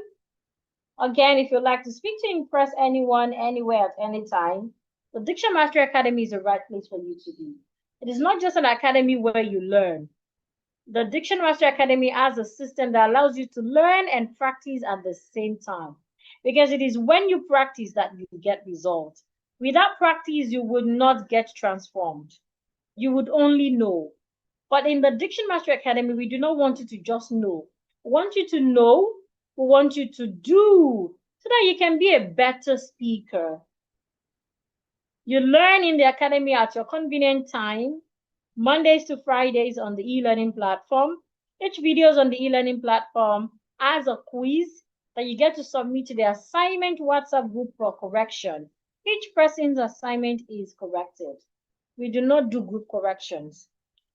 Again, if you'd like to speak to impress anyone, anywhere, at any time, the Diction Mastery Academy is the right place for you to be. It is not just an academy where you learn. The Diction Mastery Academy has a system that allows you to learn and practice at the same time. Because it is when you practice that you get results. Without practice, you would not get transformed. You would only know. But in the Diction Mastery Academy, we do not want you to just know. We want you to know. We want you to do so that you can be a better speaker. You learn in the academy at your convenient time, Mondays to Fridays on the e-learning platform. Each video on the e-learning platform has a quiz that you get to submit to the assignment WhatsApp group for correction. Each person's assignment is corrected. we do not do group corrections.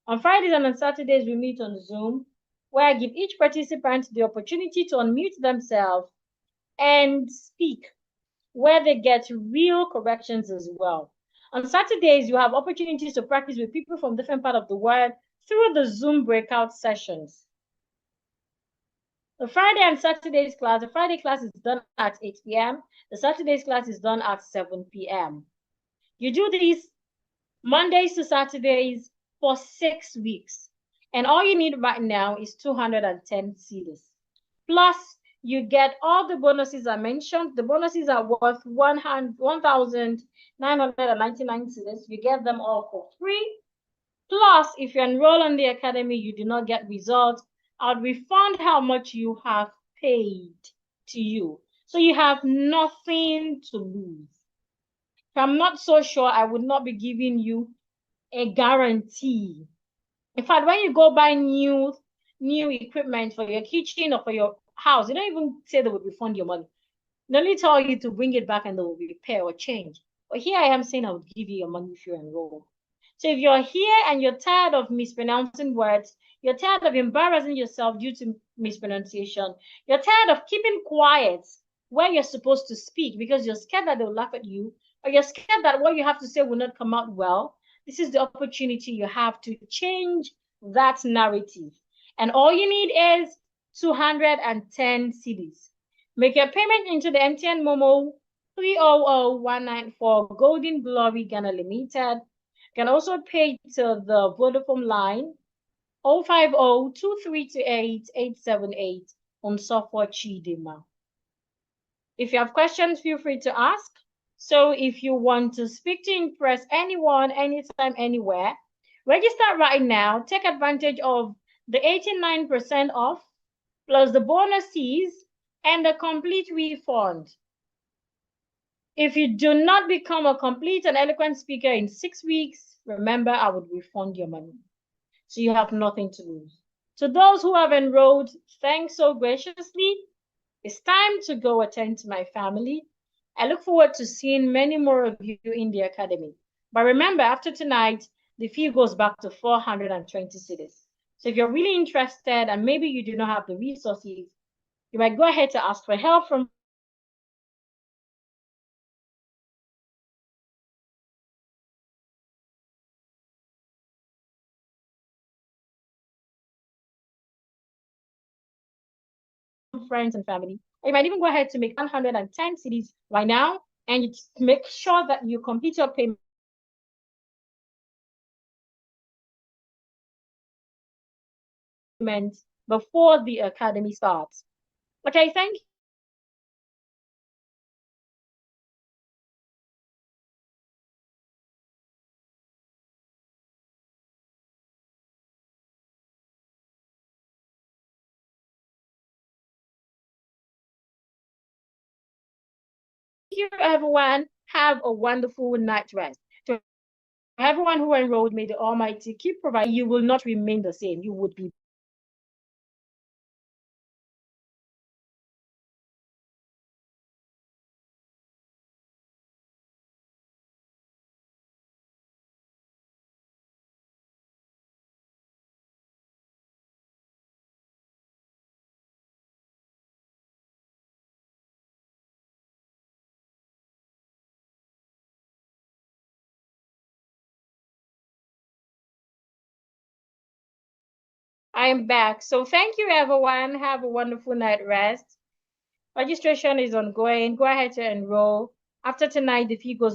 On Fridays and on Saturdays, we meet on Zoom, where I give each participant the opportunity to unmute themselves and speak, where they get real corrections as well. On Saturdays, you have opportunities to practice with people from different parts of the world through the Zoom breakout sessions. The Friday and Saturday's class, the Friday class is done at 8 p.m. The Saturday's class is done at 7 p.m. You do these Mondays to Saturdays for 6 weeks. And all you need right now is 210 cedis. Plus, you get all the bonuses I mentioned. The bonuses are worth 1,999 cedis. You get them all for free. Plus, if you enroll in the academy, you do not get results, I'll refund how much you have paid to you. So you have nothing to lose. If I'm not so sure, I would not be giving you a guarantee. In fact, when you go buy new equipment for your kitchen or for your house, they don't even say they would refund your money. They only tell you to bring it back and they will repair or change. But here I am saying I would give you your money if you enroll. So if you're here and you're tired of mispronouncing words, you're tired of embarrassing yourself due to mispronunciation, you're tired of keeping quiet where you're supposed to speak because you're scared that they'll laugh at you, or you're scared that what you have to say will not come out well, this is the opportunity you have to change that narrative. And all you need is 210 cedis. Make your payment into the MTN Momo 300194 Golden Glory Ghana Limited. You can also pay to the Vodafone line 050-2328-878 on software Chidima. If you have questions, feel free to ask. So if you want to speak to impress anyone, anytime, anywhere, register right now. Take advantage of the 89% off, plus the bonuses and the complete refund. If you do not become a complete and eloquent speaker in 6 weeks, remember, I would refund your money. So you have nothing to lose. To those who have enrolled, thanks so graciously. It's time to go attend to my family. I look forward to seeing many more of you in the academy. But remember, after tonight, the fee goes back to 420 cedis. So if you're really interested and maybe you do not have the resources, you might go ahead to ask for help from friends and family. Or you might even go ahead to make 110 cedis right now and make sure that you complete your payment before the academy starts. Okay, thank you. Thank you, everyone. Have a wonderful night rest. To everyone who enrolled, may the Almighty keep providing. You will not remain the same. You would be. I am back. So thank you, everyone. Have a wonderful night rest. Registration is ongoing. Go ahead to enroll. After tonight, the fee goes